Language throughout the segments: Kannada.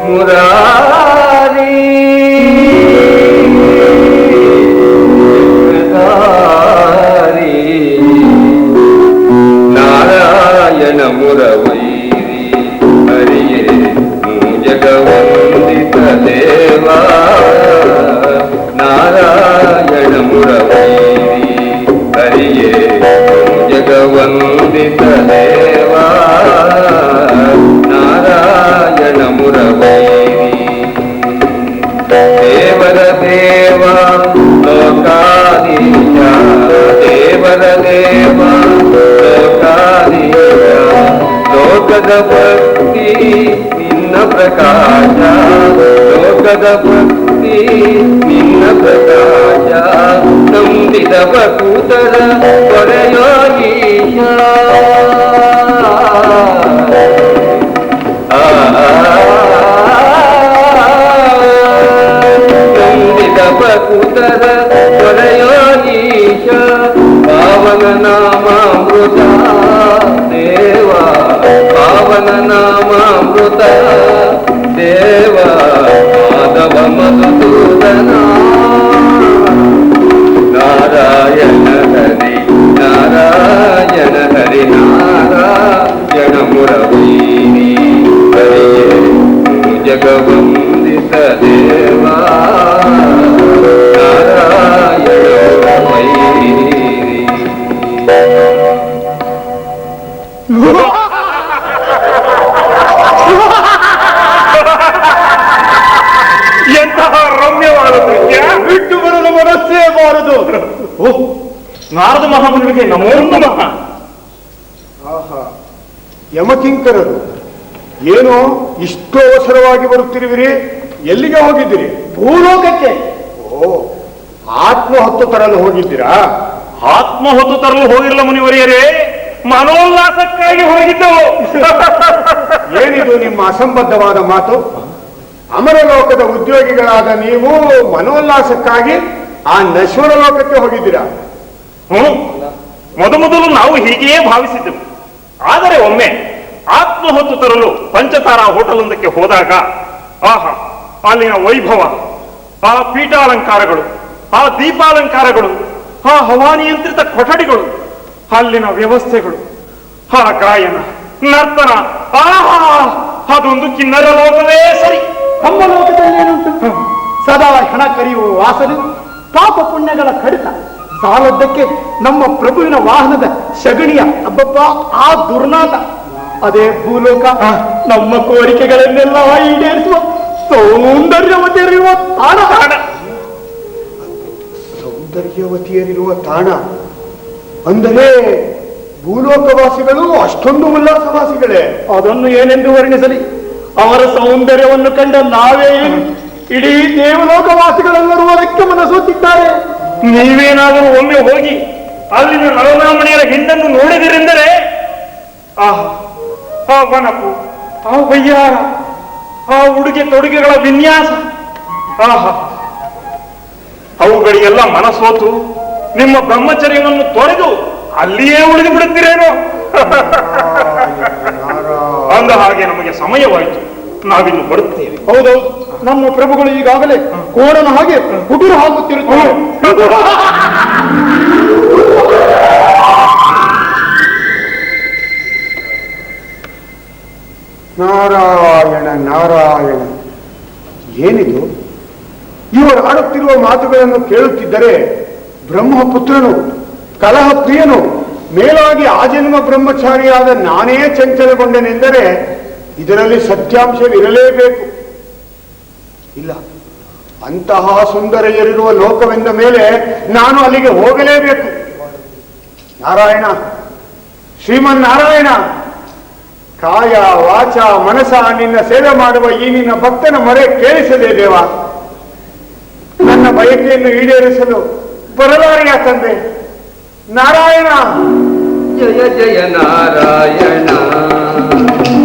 ಮುರಾರಿ ನಾರಾಯಣ ಮುರವೈರಿ ಹರಿಯೇ ಜಗವಂದಿತ ದೇವಾ ನಾರಾಯಣ ಮುರವೈರಿ ಹರಿಯೇ ಜಗವಂದಿತ ದೇವಾ ನಾರಾಯಣ ಮುರವೈರಿ ದೇವರ ದೇವ ಲೋಕಾದೀಶ ದೇವರ ದೇವ ಲೋಕಾದೀಶ ಲೋಕದ ಭಕ್ತಿ ನಿನ್ನ ಪ್ರಕಾಶ ಲೋಕದ ಭಕ್ತಿ ನಿನ್ನ ಪ್ರಕಾಶ ನಂಬಿದವ ಕೂತರ ಕೊರೆಯೋ ಈಶ ನಂಬಿದವ ಕೂತರ ಕೊರೆಯೋ ಈಶ ಪಾವನ ನಾಮಾಮೃತ ದೇವ ಪಾವನ ನಾಮಾಮೃತ ದೇವ ಮಾಧವ ಮಧುಸೂದನ ನಾರಾಯಣ ಹರಿ ನಾರಾಯಣ ಹರಿ ನಾರಾಯಣ ಮುರವೈರಿ ಹರಿಯೇ ಜಗವಂದಿತ ದೇವಾ ನಾರಾಯಣ ಮುರವೈರಿ. ಎಂತಹ ರಮ್ಯವಾದ ದೃಶ್ಯ, ಬಿಟ್ಟು ಬರಲು ಮನಸ್ಸೇ ಬಾರದು. ಓಹ್, ನಾರದ ಮಹಾಮುನಿಗೆ ನಮೋ ನಮಃ. ಆಹಾ, ಯಮಕಿಂಕರರು ಏನೋ ಇಷ್ಟು ಅವಸರವಾಗಿ ಬರುತ್ತಿರುವಿರಿ? ಎಲ್ಲಿಗೆ ಹೋಗಿದ್ದೀರಿ? ಭೂಲೋಕಕ್ಕೆ. ಓ, ಆತ್ಮ ಹೊತ್ತು ತರಲು ಹೋಗಿದ್ದೀರಾ? ಆತ್ಮ ಹೊತ್ತು ತರಲು ಹೋಗಿರಲ್ಲ ಮುನಿವರಿಯರೇ, ಮನೋಲ್ಲಾಸಕ್ಕಾಗಿ ಹೋಗಿದ್ದೆವು. ಏನಿದು ನಿಮ್ಮ ಅಸಂಬದ್ಧವಾದ ಮಾತು? ಅಮರ ಲೋಕದ ಉದ್ಯೋಗಿಗಳಾದ ನೀವು ಮನೋಲ್ಲಾಸಕ್ಕಾಗಿ ಆ ನಶ್ವರ ಲೋಕಕ್ಕೆ ಹೋಗಿದ್ದೀರಾ? ಮೊದಲು ನಾವು ಹೀಗೆಯೇ ಭಾವಿಸಿದ್ದೆವು. ಆದರೆ ಒಮ್ಮೆ ಆತ್ಮ ಹೊತ್ತು ತರಲು ಪಂಚತಾರಾ ಹೋಟೆಲ್ ಒಂದಕ್ಕೆ ಹೋದಾಗ ಆಹಾ, ಅಲ್ಲಿನ ವೈಭವ, ಆ ಪೀಠಾಲಂಕಾರಗಳು, ಆ ದೀಪಾಲಂಕಾರಗಳು, ಆ ಹವಾನಿಯಂತ್ರಿತ ಕೊಠಡಿಗಳು, ಅಲ್ಲಿನ ವ್ಯವಸ್ಥೆಗಳು, ಆ ಗಾಯನ ನರ್ತನ, ಆಹಾ, ಅದೊಂದು ಕಿನ್ನರ ಲೋಕವೇ ಸರಿ. ನಮ್ಮ ಲೋಕದಲ್ಲಿ ಏನುಂಟು? ಸದಾ ಹಣ ಕರೆಯುವ ವಾಸನೆ, ಪಾಪ ಪುಣ್ಯಗಳ ಕಡಿತ, ಸಾಲದ್ದಕ್ಕೆ ನಮ್ಮ ಪ್ರಭುವಿನ ವಾಹನದ ಸಗಣಿಯ ಅಬ್ಬಬ್ಬ ಆ ದುರ್ನಾಟ. ಅದೇ ಭೂಲೋಕ. ನಮ್ಮ ಕೋರಿಕೆಗಳನ್ನೆಲ್ಲ ಈಡೇರಿಸುವ ಸೌಂದರ್ಯವತಿಯರಿರುವ ತಾಣ. ಸೌಂದರ್ಯವತಿಯರಿರುವ ತಾಣ ಅಂದರೆ ಭೂಲೋಕವಾಸಿಗಳು ಅಷ್ಟೊಂದು ಉಲ್ಲಾಸವಾಸಿಗಳೇ? ಅದನ್ನು ಏನೆಂದು ವರ್ಣಿಸಲಿ? ಅವರ ಸೌಂದರ್ಯವನ್ನು ಕಂಡ ನಾವೇ ಇಡೀ ದೇವಲೋಕವಾಸಿಗಳೆಲ್ಲರೂ ಅದಕ್ಕೆ ಮನಸೋತಿದ್ದಾರೆ. ನೀವೇನಾದರೂ ಒಮ್ಮೆ ಹೋಗಿ ಅಲ್ಲಿನ ನರನಾಮಣಿಯರ ಹಿಂಡನ್ನು ನೋಡಿದಿರೆಂದರೆ ಆ ವನಪು, ಆ ವಯ್ಯಾರ, ಆ ಉಡುಗೆ ತೊಡುಗೆಗಳ ವಿನ್ಯಾಸ, ಆಹಾ, ಅವುಗಳಿಗೆಲ್ಲ ಮನಸೋತು ನಿಮ್ಮ ಬ್ರಹ್ಮಚರ್ಯವನ್ನು ತೊರೆದು ಅಲ್ಲಿಯೇ ಉಳಿದು ಬಿಡುತ್ತೀರೇನೋ. ಅಂದ ಹಾಗೆ ನಮಗೆ ಸಮಯವಾಯಿತು, ನಾವಿನ್ನು ಬರುತ್ತೇವೆ. ಹೌದೌದು, ನಮ್ಮ ಪ್ರಭುಗಳು ಈಗಾಗಲೇ ಕೋರನ ಹಾಗೆ ಹುಡುರು ಹಾಕುತ್ತಿರುತ್ತಾರೆ. ನಾರಾಯಣ ನಾರಾಯಣ, ಏನಿದು? ಇವರು ಆಡುತ್ತಿರುವ ಮಾತುಗಳನ್ನು ಕೇಳುತ್ತಿದ್ದರೆ ಬ್ರಹ್ಮಪುತ್ರನು, ಕಲಹ ಪ್ರಿಯನು, ಮೇಲಾಗಿ ಆಜನ್ಮ ಬ್ರಹ್ಮಚಾರಿಯಾದ ನಾನೇ ಚಂಚಲಗೊಂಡನೆಂದರೆ ಇದರಲ್ಲಿ ಸತ್ಯಾಂಶವಿರಲೇಬೇಕು. ಇಲ್ಲ, ಅಂತಹ ಸುಂದರಿಯರಿರುವ ಲೋಕವೆಂದ ಮೇಲೆ ನಾನು ಅಲ್ಲಿಗೆ ಹೋಗಲೇಬೇಕು. ನಾರಾಯಣ, ಶ್ರೀಮನ್ನಾರಾಯಣ, ಕಾಯ ವಾಚ ಮನಸ ನಿನ್ನ ಸೇವೆ ಮಾಡುವ ಈ ನಿನ್ನ ಭಕ್ತನ ಮೊರೆ ಕೇಳಿಸದೆ ದೇವ. ನನ್ನ ಬಯಕೆಯನ್ನು ಈಡೇರಿಸಲು ಬರಲಾರೆಯ ತಂದೆ. ನಾರಾಯಣ, ಜಯ ಜಯ ನಾರಾಯಣ,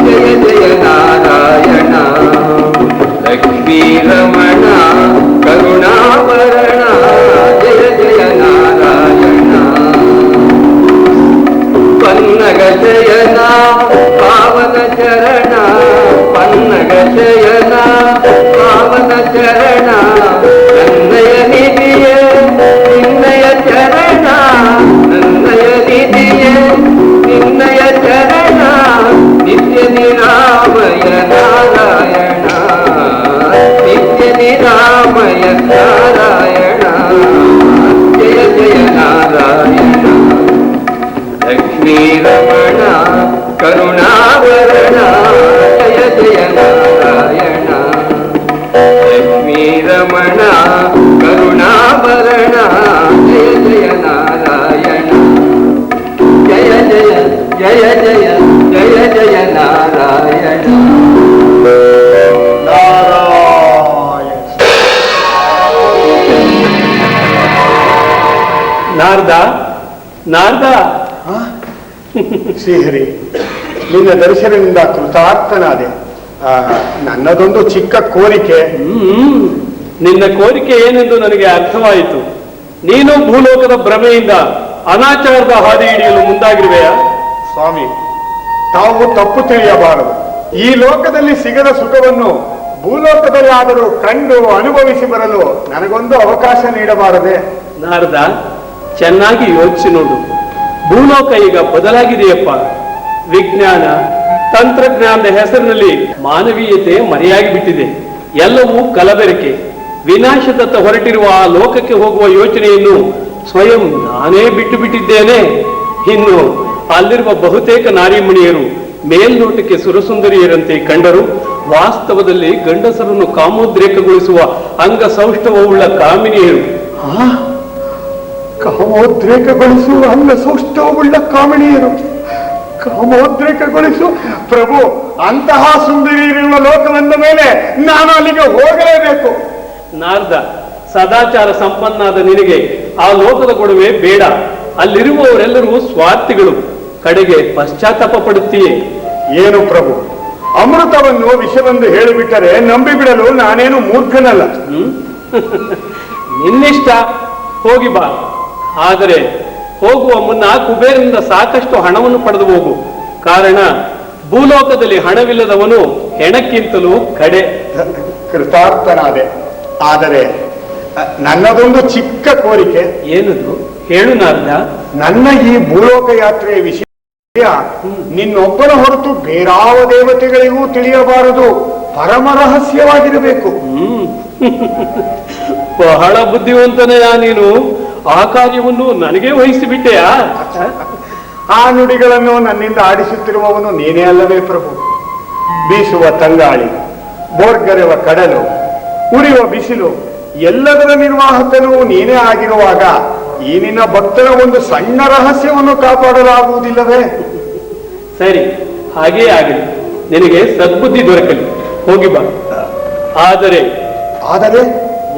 ಜಯ ಜಯ ನಾರಾಯಣ, ಲಕ್ಷ್ಮೀ ರಮಣ ಕರುಣಾವರಣ, ಜಯ ಜಯ ನಾರಾಯಣ, ಪನ್ನಗ ಜಯ ನಿರಾಮಯ ನಾರಾಯಣ ನಿತ್ಯ ನಿರಾಮಯ ನಾರಾಯಣ ಜಯ ಜಯ ನಾರಾಯಣ ಲಕ್ಷ್ಮೀ ರಮಣ ಕರುಣಾವರಣ ಜಯ ಜಯ ನಾರಾಯಣ ಲಕ್ಷ್ಮೀ ರಮಣ ಕರುಣಾವರಣ ಜಯ ಜಯ ನಾರಾಯಣ ಜಯ ಜಯ ಜಯ ಜಯ ಜಯ ಜಯ ನಾರಾಯಣ ನಾರದ ನಾರದ ಶ್ರೀಹರಿ, ನಿನ್ನ ದರ್ಶನದಿಂದ ಕೃತಾರ್ಥನಾದೆ. ನನ್ನದೊಂದು ಚಿಕ್ಕ ಕೋರಿಕೆ. ನಿನ್ನ ಕೋರಿಕೆ ಏನೆಂದು ನನಗೆ ಅರ್ಥವಾಯಿತು. ನೀನು ಭೂಲೋಕದ ಭ್ರಮೆಯಿಂದ ಅನಾಚಾರದ ಹಾದಿ ಹಿಡಿಯಲು ಮುಂದಾಗಿರುವೆಯಾ? ಸ್ವಾಮಿ, ತಾವು ತಪ್ಪು ತಿಳಿಯಬಾರದು. ಈ ಲೋಕದಲ್ಲಿ ಸಿಗದ ಸುಖವನ್ನು ಭೂಲೋಕದಲ್ಲಾದರೂ ಕಂಡು ಅನುಭವಿಸಿ ಬರಲು ನನಗೊಂದು ಅವಕಾಶ ನೀಡಬಾರದೆ? ನಾರದ, ಚೆನ್ನಾಗಿ ಯೋಚಿಸಿ ನೋಡು. ಭೂಲೋಕ ಈಗ ಬದಲಾಗಿದೆಯಪ್ಪ. ವಿಜ್ಞಾನ ತಂತ್ರಜ್ಞಾನದ ಹೆಸರಿನಲ್ಲಿ ಮಾನವೀಯತೆ ಮರೆಯಾಗಿ ಬಿಟ್ಟಿದೆ. ಎಲ್ಲವೂ ಕಲಬೆರಕೆ. ವಿನಾಶದತ್ತ ಹೊರಟಿರುವ ಆ ಲೋಕಕ್ಕೆ ಹೋಗುವ ಯೋಚನೆಯನ್ನು ಸ್ವಯಂ ನಾನೇ ಬಿಟ್ಟು ಬಿಟ್ಟಿದ್ದೇನೆ. ಇನ್ನು ಅಲ್ಲಿರುವ ಬಹುತೇಕ ನಾರಿಮಣಿಯರು ಮೇಲ್ನೋಟಕ್ಕೆ ಸುರಸುಂದರಿಯರಂತೆ ಕಂಡರು ವಾಸ್ತವದಲ್ಲಿ ಗಂಡಸರನ್ನು ಕಾಮೋದ್ರೇಕಗೊಳಿಸುವ ಅಂಗ ಸೌಷ್ಠವವುಳ್ಳ ಕಾಮಿನಿಯರು. ಕಾಮೋದ್ರೇಕಗೊಳಿಸುವ ಅಂಗ ಸೌಷ್ಠವವುಳ್ಳ ಕಾಮಿನಿಯರು, ಕಾಮೋದ್ರೇಕಗೊಳಿಸುವ ಪ್ರಭು, ಅಂತಹ ಸುಂದರಿಯರಿರುವ ಲೋಕವೆಂದ ಮೇಲೆ ನಾನು ಅಲ್ಲಿಗೆ ಹೋಗಲೇಬೇಕು. ನಾರದ, ಸದಾಚಾರ ಸಂಪನ್ನಾದ ನಿನಗೆ ಆ ಲೋಕದ ಗೊಡವೆ ಬೇಡ. ಅಲ್ಲಿರುವವರೆಲ್ಲರೂ ಸ್ವಾರ್ಥಿಗಳು. ಕಡೆಗೆ ಪಶ್ಚಾತ್ತಾಪ ಪಡುತ್ತೀಯೇ? ಏನು ಪ್ರಭು, ಅಮೃತವನ್ನು ವಿಷವೆಂದು ಹೇಳಿಬಿಟ್ಟರೆ ನಂಬಿಬಿಡಲು ನಾನೇನು ಮೂರ್ಖನಲ್ಲ. ನಿನ್ನಿಷ್ಟ, ಹೋಗಿ ಬಾ. ಆದರೆ ಹೋಗುವ ಮುನ್ನ ಕುಬೇರನಿಂದ ಸಾಕಷ್ಟು ಹಣವನ್ನು ಪಡೆದು ಹೋಗು. ಕಾರಣ ಭೂಲೋಕದಲ್ಲಿ ಹಣವಿಲ್ಲದವನು ಹೆಣಕ್ಕಿಂತಲೂ ಕಡೆ. ಕೃತಾರ್ಥನಾದೆ. ಆದರೆ ನನ್ನದೊಂದು ಚಿಕ್ಕ ಕೋರಿಕೆ. ಏನದು? ಹೇಳು ನಾರದ. ನನ್ನ ಈ ಭೂಲೋಕ ಯಾತ್ರೆಯ ವಿಷಯ ನಿನ್ನೊಬ್ಬನ ಹೊರತು ಬೇರಾವ ದೇವತೆಗಳಿಗೂ ತಿಳಿಯಬಾರದು. ಪರಮ ರಹಸ್ಯವಾಗಿರಬೇಕು. ಬಹಳ ಬುದ್ಧಿವಂತನೆಯ ನೀನು. ಆ ಕಾರ್ಯವನ್ನು ನನಗೆ ವಹಿಸಿಬಿಟ್ಟೆಯಾ? ಆ ನುಡಿಗಳನ್ನು ನನ್ನಿಂದ ಆಡಿಸುತ್ತಿರುವವನು ನೀನೇ ಅಲ್ಲವೇ ಪ್ರಭು? ಬೀಸುವ ತಂಗಾಳಿ, ಬೋರ್ಗರೆವ ಕಡಲು, ಉರಿಯುವ ಬಿಸಿಲು, ಎಲ್ಲದರ ನಿರ್ವಾಹಕನೂ ನೀನೇ ಆಗಿರುವಾಗ ಈ ನಿನ್ನ ಭಕ್ತನ ಒಂದು ಸಣ್ಣ ರಹಸ್ಯವನ್ನು ಕಾಪಾಡಲಾಗುವುದಿಲ್ಲವೇ? ಸರಿ, ಹಾಗೇ ಆಗಲಿ. ನಿನಗೆ ಸದ್ಬುದ್ಧಿ ದೊರಕಲಿ. ಹೋಗಿ ಬಾ. ಆದರೆ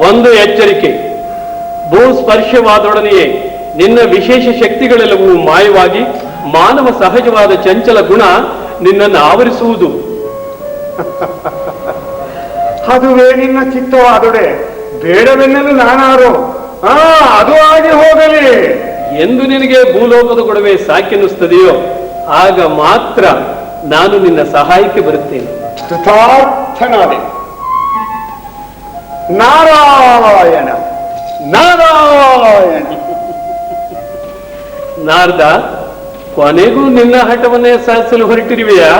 ಒಂದು ಎಚ್ಚರಿಕೆ. ಭೂಸ್ಪರ್ಶವಾದೊಡನೆಯೇ ನಿನ್ನ ವಿಶೇಷ ಶಕ್ತಿಗಳೆಲ್ಲವೂ ಮಾಯವಾಗಿ ಮಾನವ ಸಹಜವಾದ ಚಂಚಲ ಗುಣ ನಿನ್ನನ್ನು ಆವರಿಸುವುದು. ಅದುವೇ ನಿನ್ನ ಚಿತ್ತವಾದೊಡೆ ಬೇಡವೆನ್ನಲು ನಾನಾರು. ಅದು ಆಗಿ ಹೋಗಲಿ ಎಂದು ನಿನಗೆ ಭೂಲೋಕದ ಗೊಡವೆ ಸಾಕೆನ್ನಿಸ್ತದೆಯೋ ಆಗ ಮಾತ್ರ ನಾನು ನಿನ್ನ ಸಹಾಯಕ್ಕೆ ಬರುತ್ತೇನೆ. ಕೃತಾರ್ಥನಾದೆ. ನಾರಾಯಣ ನಾರಾಯಣ. ನಾರದ, ಕೊನೆಗೂ ನಿನ್ನ ಹಠವನ್ನೇ ಸಾಧಿಸಲು ಹೊರಟಿರುವೆಯಾ?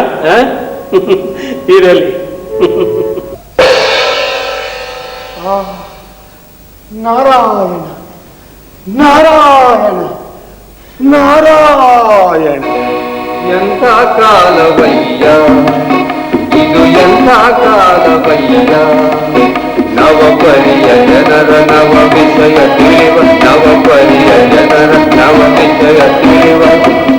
ಇರಲಿ. ನಾರಾಯಣ ನಾರಾಯಣ ನಾರಾಯಣ. ಎಂಥ ಕಾಲವಯ್ಯ ಇದು, ಎಂಥ ಕಾಲವಯ್ಯ. ನವಪರಿಯ ಜನರ ನವ ವಿಷಯ ತಿಳಿವ, ನವಪರಿಯ ಜನರ ನವ ವಿಷಯ ತಿಳಿವ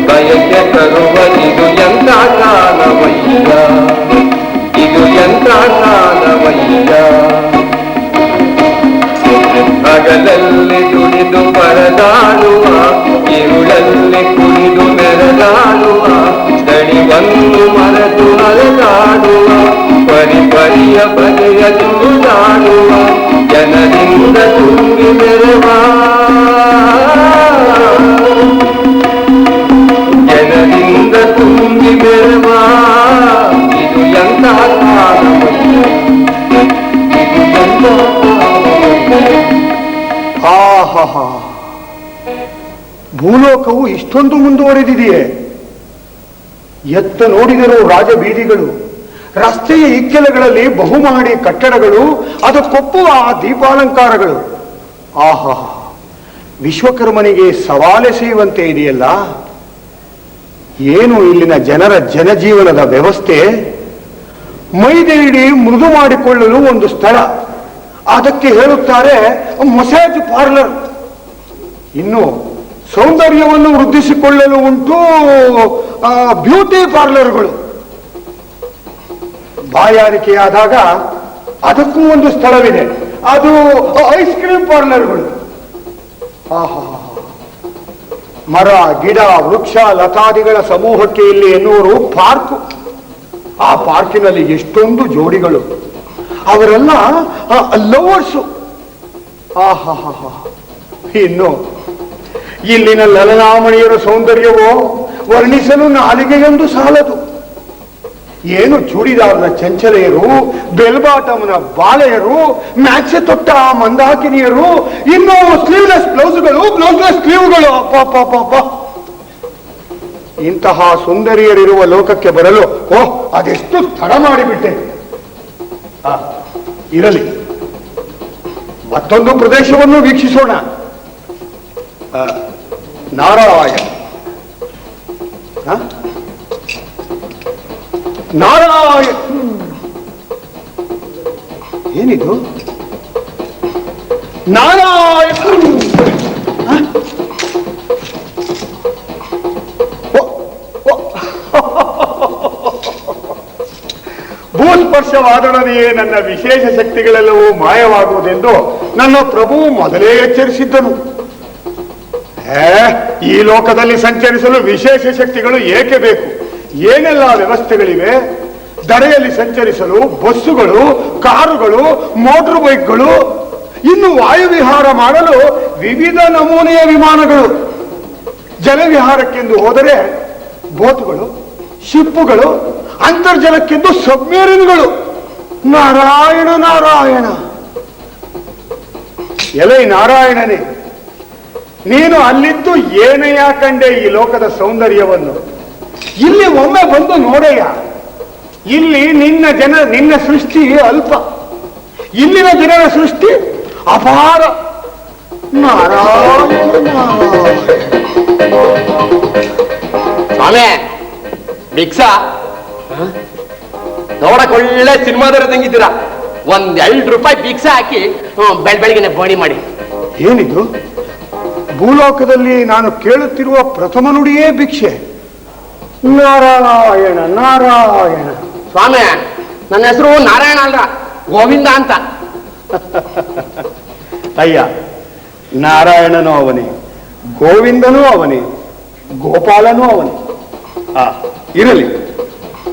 ಬಯಕೆ ತರುವ ಇದು ಎಂಥ ಕಾಲವಯ್ಯ, ಇದು ಎಂಥ ಕಾಲವಯ್ಯ. ಹಗಲಲ್ಲಿ ದುಡಿದು ಪರದಾಡುವ, ഇരുಳಲ್ಲಿ ಕುಣಿದು ಮೆರೆದಾಡುವ, ದಣಿವನ್ನು ಮರೆತು ಅಲೆದಾಡುವ, ಪರಿಪರಿಯ ಬಗೆಯ ತುಳಿದಾಡುವ ಜನರಿಂದ ತುಂಬಿ ಮೆರೆವ, ಜನರಿಂದ ತುಂಬಿ ಮೆರೆವ ಇದು ಎಂಥ ಕಾಲವಯ್ಯ, ಇದು ಎಂಥ ಕಾಲವಯ್ಯ. ಆಹಾ, ಭೂಲೋಕವು ಇಷ್ಟೊಂದು ಮುಂದುವರೆದಿದೆಯೇ? ಎತ್ತ ನೋಡಿದರೂ ರಾಜಬೀದಿಗಳು, ರಸ್ತೆಯ ಇಕ್ಕೆಲಗಳಲ್ಲಿ ಬಹುಮಹಡಿ ಕಟ್ಟಡಗಳು, ಅದಕ್ಕೊಪ್ಪುವ ಆ ದೀಪಾಲಂಕಾರಗಳು. ಆಹಾ, ವಿಶ್ವಕರ್ಮನಿಗೆ ಸವಾಲೆಸೆಯುವಂತೆ ಇದೆಯಲ್ಲ. ಏನು ಇಲ್ಲಿನ ಜನರ ಜನಜೀವನದ ವ್ಯವಸ್ಥೆ! ಮೈದೇಡಿ ಮೃದು ಮಾಡಿಕೊಳ್ಳಲು ಒಂದು ಸ್ಥಳ, ಅದಕ್ಕೆ ಹೇಳುತ್ತಾರೆ ಮಸಾಜ್ ಪಾರ್ಲರ್. ಇನ್ನು ಸೌಂದರ್ಯವನ್ನು ವೃದ್ಧಿಸಿಕೊಳ್ಳಲು ಉಂಟು ಬ್ಯೂಟಿ ಪಾರ್ಲರ್ಗಳು. ಬಾಯಾರಿಕೆಯಾದಾಗ ಅದಕ್ಕೂ ಒಂದು ಸ್ಥಳವಿದೆ, ಅದು ಐಸ್ ಕ್ರೀಮ್ ಪಾರ್ಲರ್ಗಳು. ಆಹಾ, ಮರ ಗಿಡ ವೃಕ್ಷ ಲತಾದಿಗಳ ಸಮೂಹಕ್ಕೆ ಇಲ್ಲಿ ಎನ್ನುವರು ಪಾರ್ಕು. ಆ ಪಾರ್ಕಿನಲ್ಲಿ ಎಷ್ಟೊಂದು ಜೋಡಿಗಳು, ಅವರೆಲ್ಲ ಲವರ್ಸು. ಆಹಾ, ಇನ್ನು ಇಲ್ಲಿನ ಲಲನಾಮಣಿಯರ ಸೌಂದರ್ಯವೋ ವರ್ಣಿಸಲು ನಾಲಿಗೆಯೊಂದು ಸಾಲದು. ಏನು ಚೂಡಿದಾರನ ಚಂಚಲೆಯರು, ಬೆಲ್ಬಾಟಮ್ನ ಬಾಳೆಯರು, ಮ್ಯಾಕ್ಸೆ ತೊಟ್ಟ ಮಂದಾಕಿನಿಯರು, ಇನ್ನು ಸ್ಲೀವ್ಲೆಸ್ ಬ್ಲೌಸ್ಗಳು, ಬ್ಲೌಸ್ಲೆಸ್ ಸ್ಲೀವ್ಗಳು. ಅಪ್ಪ, ಇಂತಹ ಸುಂದರಿಯರಿರುವ ಲೋಕಕ್ಕೆ ಬರಲು ಅದೆಷ್ಟು ತಡ ಮಾಡಿಬಿಟ್ಟೆ. ಇರಲಿ, ಮತ್ತೊಂದು ಪ್ರದೇಶವನ್ನು ವೀಕ್ಷಿಸೋಣ. ನಾರಾಯಣ ನಾರಾಯಣ, ಏನಿದು? ನಾರಾಯಣ, ಭೂಸ್ಪರ್ಶವಾದೊಡನೆಯೇ ನನ್ನ ವಿಶೇಷ ಶಕ್ತಿಗಳೆಲ್ಲವೂ ಮಾಯವಾಗುವುದೆಂದು ನನ್ನ ಪ್ರಭು ಮೊದಲೇ ಎಚ್ಚರಿಸಿದ್ದನು. ಈ ಲೋಕದಲ್ಲಿ ಸಂಚರಿಸಲು ವಿಶೇಷ ಶಕ್ತಿಗಳು ಏಕೆ ಬೇಕು? ಏನೆಲ್ಲ ವ್ಯವಸ್ಥೆಗಳಿವೆ? ದಡೆಯಲ್ಲಿ ಸಂಚರಿಸಲು ಬಸ್ಸುಗಳು, ಕಾರುಗಳು, ಮೋಟರ್ ಬೈಕ್ಗಳು, ಇನ್ನು ವಾಯುವಿಹಾರ ಮಾಡಲು ವಿವಿಧ ನಮೂನೆಯ ವಿಮಾನಗಳು, ಜಲವಿಹಾರಕ್ಕೆಂದು ಹೋದರೆ ಬೋಟುಗಳು, ಶಿಪ್ಪುಗಳು, ಅಂತರ್ಜಲಕ್ಕೆಂದು ಸಬ್ಮೇರಿನ್ಗಳು. ನಾರಾಯಣ ನಾರಾಯಣ. ಎಲೈ ನಾರಾಯಣನೇ, ನೀನು ಅಲ್ಲಿದ್ದು ಏನಯ್ಯ ಕಂಡೆ ಈ ಲೋಕದ ಸೌಂದರ್ಯವನ್ನು? ಇಲ್ಲಿ ಒಮ್ಮೆ ಬಂದು ನೋಡಯ್ಯ. ಇಲ್ಲಿ ನಿನ್ನ ಸೃಷ್ಟಿ ಅಲ್ಪ, ಇಲ್ಲಿನ ಜನರ ಸೃಷ್ಟಿ ಅಪಾರ. ನಾರಾಯಣ ಸ್ವಾಮಿ, ಭಿಕ್ಷಾ ನೋಡಕ್ ಒಳ್ಳೆ ಸಿನಿಮಾದವ್ರ ತಂಗಿದ್ದೀರಾ. ₹2 ಭಿಕ್ಷಾ ಹಾಕಿ ಬೆಳಗ್ಗೆ ಬೋಣಿ ಮಾಡಿ. ಏನಿದು? ಭೂಲೋಕದಲ್ಲಿ ನಾನು ಕೇಳುತ್ತಿರುವ ಪ್ರಥಮ ನುಡಿಯೇ ಭಿಕ್ಷೆ. ನಾರಾಯಣ ನಾರಾಯಣ. ಸ್ವಾಮಿ, ನನ್ನ ಹೆಸರು ನಾರಾಯಣ ಅಲ್ರ, ಗೋವಿಂದ ಅಂತ. ಅಯ್ಯ, ನಾರಾಯಣನೂ ಅವನೇ, ಗೋವಿಂದನೂ ಅವನೇ, ಗೋಪಾಲನೂ ಅವನೇ. ಇರಲಿ,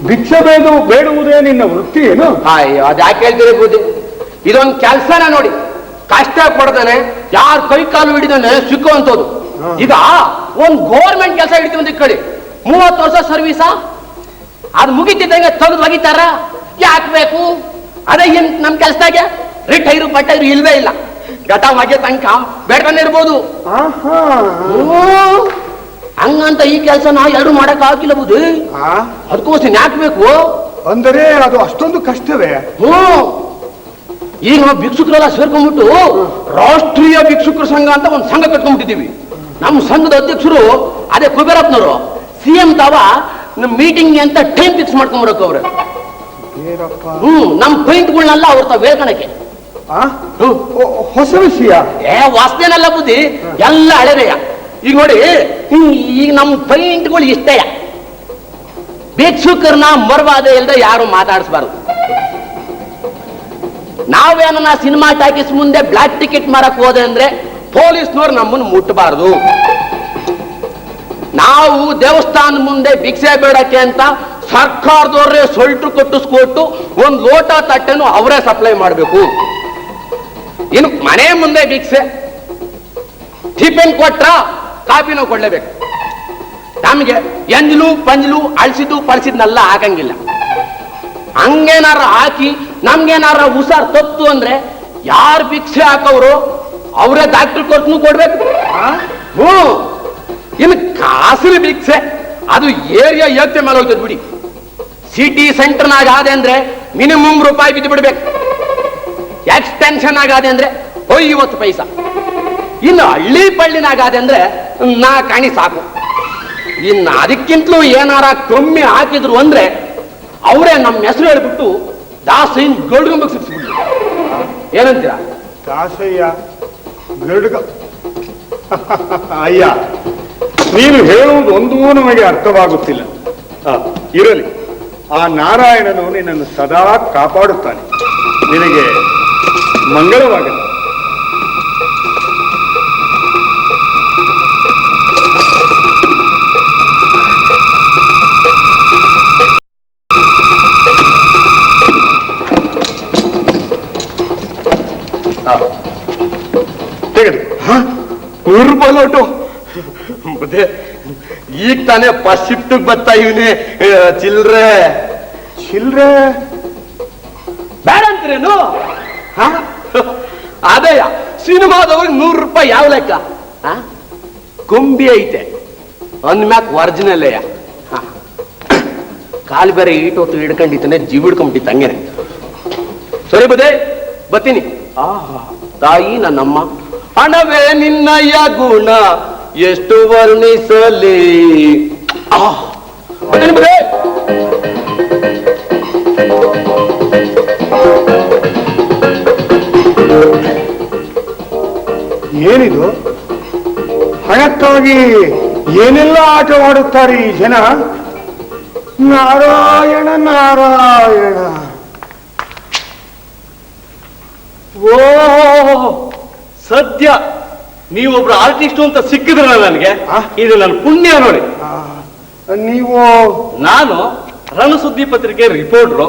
ಭಿಕ್ಷೆ ಬೇಡುವುದೇ ನಿನ್ನ ವೃತ್ತಿ ಏನು? ಅಯ್ಯೋ, ಅದ್ಯಾಕೆ ಹೇಳ್ತೀರಿ ಬುದ್ಧಿ? ಇದೊಂದು ಕೆಲಸನ ನೋಡಿ, ಕಷ್ಟ ಪಡ್ದಾನೆ, ಯಾರ ಕೈ ಕಾಲು ಹಿಡಿದಾನೆ ಸಿಕ್ಕುವಂಥದ್ದು. ಈಗ ಒಂದು ಗೌರ್ಮೆಂಟ್ ಕೆಲಸ ಹಿಡಿತೀವಿ ಅಂತ ಇಟ್ಕೊಳ್ಳಿ, 30 ವರ್ಷ ಸರ್ವಿಸಾ, ಅದು ಮುಗಿತಿದ್ದಂಗೆ ತೆಗೆದು ಒಗಿತಾರ. ಯಾಕೆ ಬೇಕು? ಅದೇ ನಮ್ ಕೆಲ್ಸದಾಗೆ ರಿಟೈರು ಪಟ್ಟೈರು ಇಲ್ವೇ ಇಲ್ಲ. ಘಟ ಹೊಗೆ ತನಕ ಬೇಡ್ಕೊಂಡಿರ್ಬೋದು. ಹಂಗಂತ ಈ ಕೆಲಸನ ಎರಡು ಮಾಡಕ್ ಆಗಿಲ್ಲ ಬುದ್ಧಿ. ಅದಕ್ಕೋಸ್ಕರ ಯಾಕೆ ಬೇಕು ಅಂದರೆ ಅದು ಅಷ್ಟೊಂದು ಕಷ್ಟವೇ? ಈಗ ನಾವು ಭಿಕ್ಷುಕರೆಲ್ಲ ಸೇರ್ಕೊಂಡ್ಬಿಟ್ಟು ರಾಷ್ಟ್ರೀಯ ಭಿಕ್ಷುಕರ ಸಂಘ ಅಂತ ಒಂದು ಸಂಘ ಕಟ್ಕೊಂಡ್ಬಿಟ್ಟಿದ್ದೀವಿ. ನಮ್ಮ ಸಂಘದ ಅಧ್ಯಕ್ಷರು ಅದೇ ಕುಬೇರಪ್ಪನವರು. CM ತಾವ ನಮ್ಮ ಮೀಟಿಂಗ್ ಅಂತ ಟೈಮ್ ಫಿಕ್ಸ್ ಮಾಡ್ಕೊಂಡ್ಬರಕ್ ಅವ್ರೆ. ನಮ್ ಪೈಂಟ್ಗಳನ್ನೆಲ್ಲ ಅವ್ರ ತಾವ್ ಹೇಳ್ಕಣಕ್ಕೆ. ಹೊಸ ವಿಷಯ? ವಾಸನೆಲ್ಲ ಬುದ್ಧಿ, ಎಲ್ಲ ಹಳೆದೆಯ. ಈಗ ನೋಡಿ, ಈಗ ನಮ್ ಪೈಂಟ್ಗಳು ಇಷ್ಟೇ. ಭಿಕ್ಷುಕರನ್ನ ಮರವಾದ ಇಲ್ದ ಯಾರು ಮಾತಾಡಿಸ್ಬಾರ್ದು. ನಾವೇನ ಸಿನಿಮಾ ಟಾಕೀಸ್ ಮುಂದೆ ಬ್ಲಾಕ್ ಟಿಕೆಟ್ ಮಾರಕ್ ಹೋದೆ ಅಂದ್ರೆ ಪೊಲೀಸ್ನವ್ರು ನಮ್ಮನ್ನು ಮುಟ್ಟಬಾರದು. ನಾವು ದೇವಸ್ಥಾನ ಮುಂದೆ ಭಿಕ್ಷೆ ಬೇಡಕ್ಕೆ ಅಂತ ಸರ್ಕಾರದವ್ರೇ ಸೊಲ್ಟು ಕಟ್ಟಿಸ್ಕೊಟ್ಟು ಒಂದು ಲೋಟ ತಟ್ಟೆನು ಅವರೇ ಸಪ್ಲೈ ಮಾಡಬೇಕು. ಇನ್ನು ಮನೆ ಮುಂದೆ ಭಿಕ್ಷೆ, ಟಿಫಿನ್ ಕೊಟ್ರ ಕಾಫಿನೂ ಕೊಡ್ಲೇಬೇಕು. ನಮ್ಗೆ ಎಂಜಲು ಪಂಜಲು ಅಳಿಸಿದ್ದು ಪಳಿಸಿದ್ನೆಲ್ಲ ಹಾಕಂಗಿಲ್ಲ. ಹಂಗೇನಾರ ಹಾಕಿ ನಮ್ಗೇನಾರ ಹುಷಾರ್ ತಪ್ಪು ಅಂದ್ರೆ ಯಾರು ಭಿಕ್ಷೆ ಹಾಕವ್ರು ಅವರೇ ಡಾಕ್ಟರ್ ಕೊಟ್ಟು ಕೊಡ್ಬೇಕು. ಇನ್ನು ಕಾಸಿನ ಭಿಕ್ಷೆ ಅದು ಏರಿಯಾ ಯೋಚನೆ ಮೇಲೆ ಹೋಗ್ತದೆ ಬಿಡಿ. ಸಿಟಿ ಸೆಂಟರ್ನಾಗ ಆದೆ ಅಂದ್ರೆ ಮಿನಿಮಮ್ ರೂಪಾಯಿ ಬಿದ್ದು ಬಿಡ್ಬೇಕು. ಎಕ್ಸ್ಟೆನ್ಷನ್ ಆಗಾದೆ ಅಂದ್ರೆ 50 ಪೈಸಾ. ಇನ್ನು ಹಳ್ಳಿ ಪಳ್ಳಿನಾಗಾದೆ ಅಂದ್ರೆ 4 ಆಣಿ ಸಾಕು. ಇನ್ನು ಅದಕ್ಕಿಂತಲೂ ಏನಾರ ಕಮ್ಮಿ ಹಾಕಿದ್ರು ಅಂದ್ರೆ ಅವರೇ ನಮ್ಮ ಹೆಸರು ಹೇಳ್ಬಿಟ್ಟು ದಾಸೈನ್ ಗರುಡ್ಗಂಬಕ್ಕೆ ಸಿಕ್ಸ್ಬಿಡ್ಲಿ. ಏನಂತೀರಾ? ದಾಸಯ್ಯ ಗರುಡ್ಗ ಅಯ್ಯ, ನೀನು ಹೇಳುವುದು ಒಂದೂ ನಮಗೆ ಅರ್ಥವಾಗುತ್ತಿಲ್ಲ. ಇರಲಿ, ಆ ನಾರಾಯಣನು ನಿನ್ನನ್ನು ಸದಾ ಕಾಪಾಡುತ್ತಾನೆ. ನಿನಗೆ ಮಂಗಳವಾಗಲಿ. ತೆಗೆದು 100 ರೂಪಾಯಿ ನೋಟು. ಮತ್ತೆ ಈಗ ತಾನೇ ಫಸ್ಟ್ ಶಿಫ್ಟ್ ಬರ್ತಾ ಇವನೇ ಚಿಲ್ರೆ ಬೇಡ ಅಂತೀರೇನು? ಅದೇಯ ಸಿನಿಮಾದವ್ರಿಗೆ 100 ರೂಪಾಯಿ ಯಾವ ಲೆಕ್ಕ? ಕೊಂಬಿ ಐತೆ ಅಂದ್ಮ್ಯಾಕ್ ಒರಿಜಿನಲ್ಲೆಯ. ಕಾಲು ಬೇರೆ ಈಟೊತ್ತು ಹಿಡ್ಕೊಂಡಿದ್ದಾನೆ, ಜೀವ ಹಿಡ್ಕೊಂಬಿಟ್ಟಿತ್ತು ಹಂಗೇನೆ. ಸರಿ ಬದೇ ಬತ್ತೀನಿ. ತಾಯಿ ನನ್ನಮ್ಮ, ಹಣವೇ ನಿನ್ನಯ್ಯ ಗುಣ ಎಷ್ಟು ವರ್ಣಿಸಲಿ. ಬದೇ ಏನಿದು? ಹಣಕ್ಕಾಗಿ ಏನೆಲ್ಲ ಆಟವಾಡುತ್ತಾರೆ ಈ ಜನ. ನಾರಾಯಣ ನಾರಾಯಣ. ಓ ಸದ್ಯ ನೀವೊಬ್ರು ಆರ್ಟಿಸ್ಟ್ ಅಂತ ಸಿಕ್ಕಿದ್ರಲ್ಲ ನನಗೆ. ಇದು ನನ್ನ ಪುಣ್ಯ ನೋಡಿ. ನೀವು? ನಾನು ರಣಸುದ್ದಿ ಪತ್ರಿಕೆ ರಿಪೋರ್ಟ್ರು.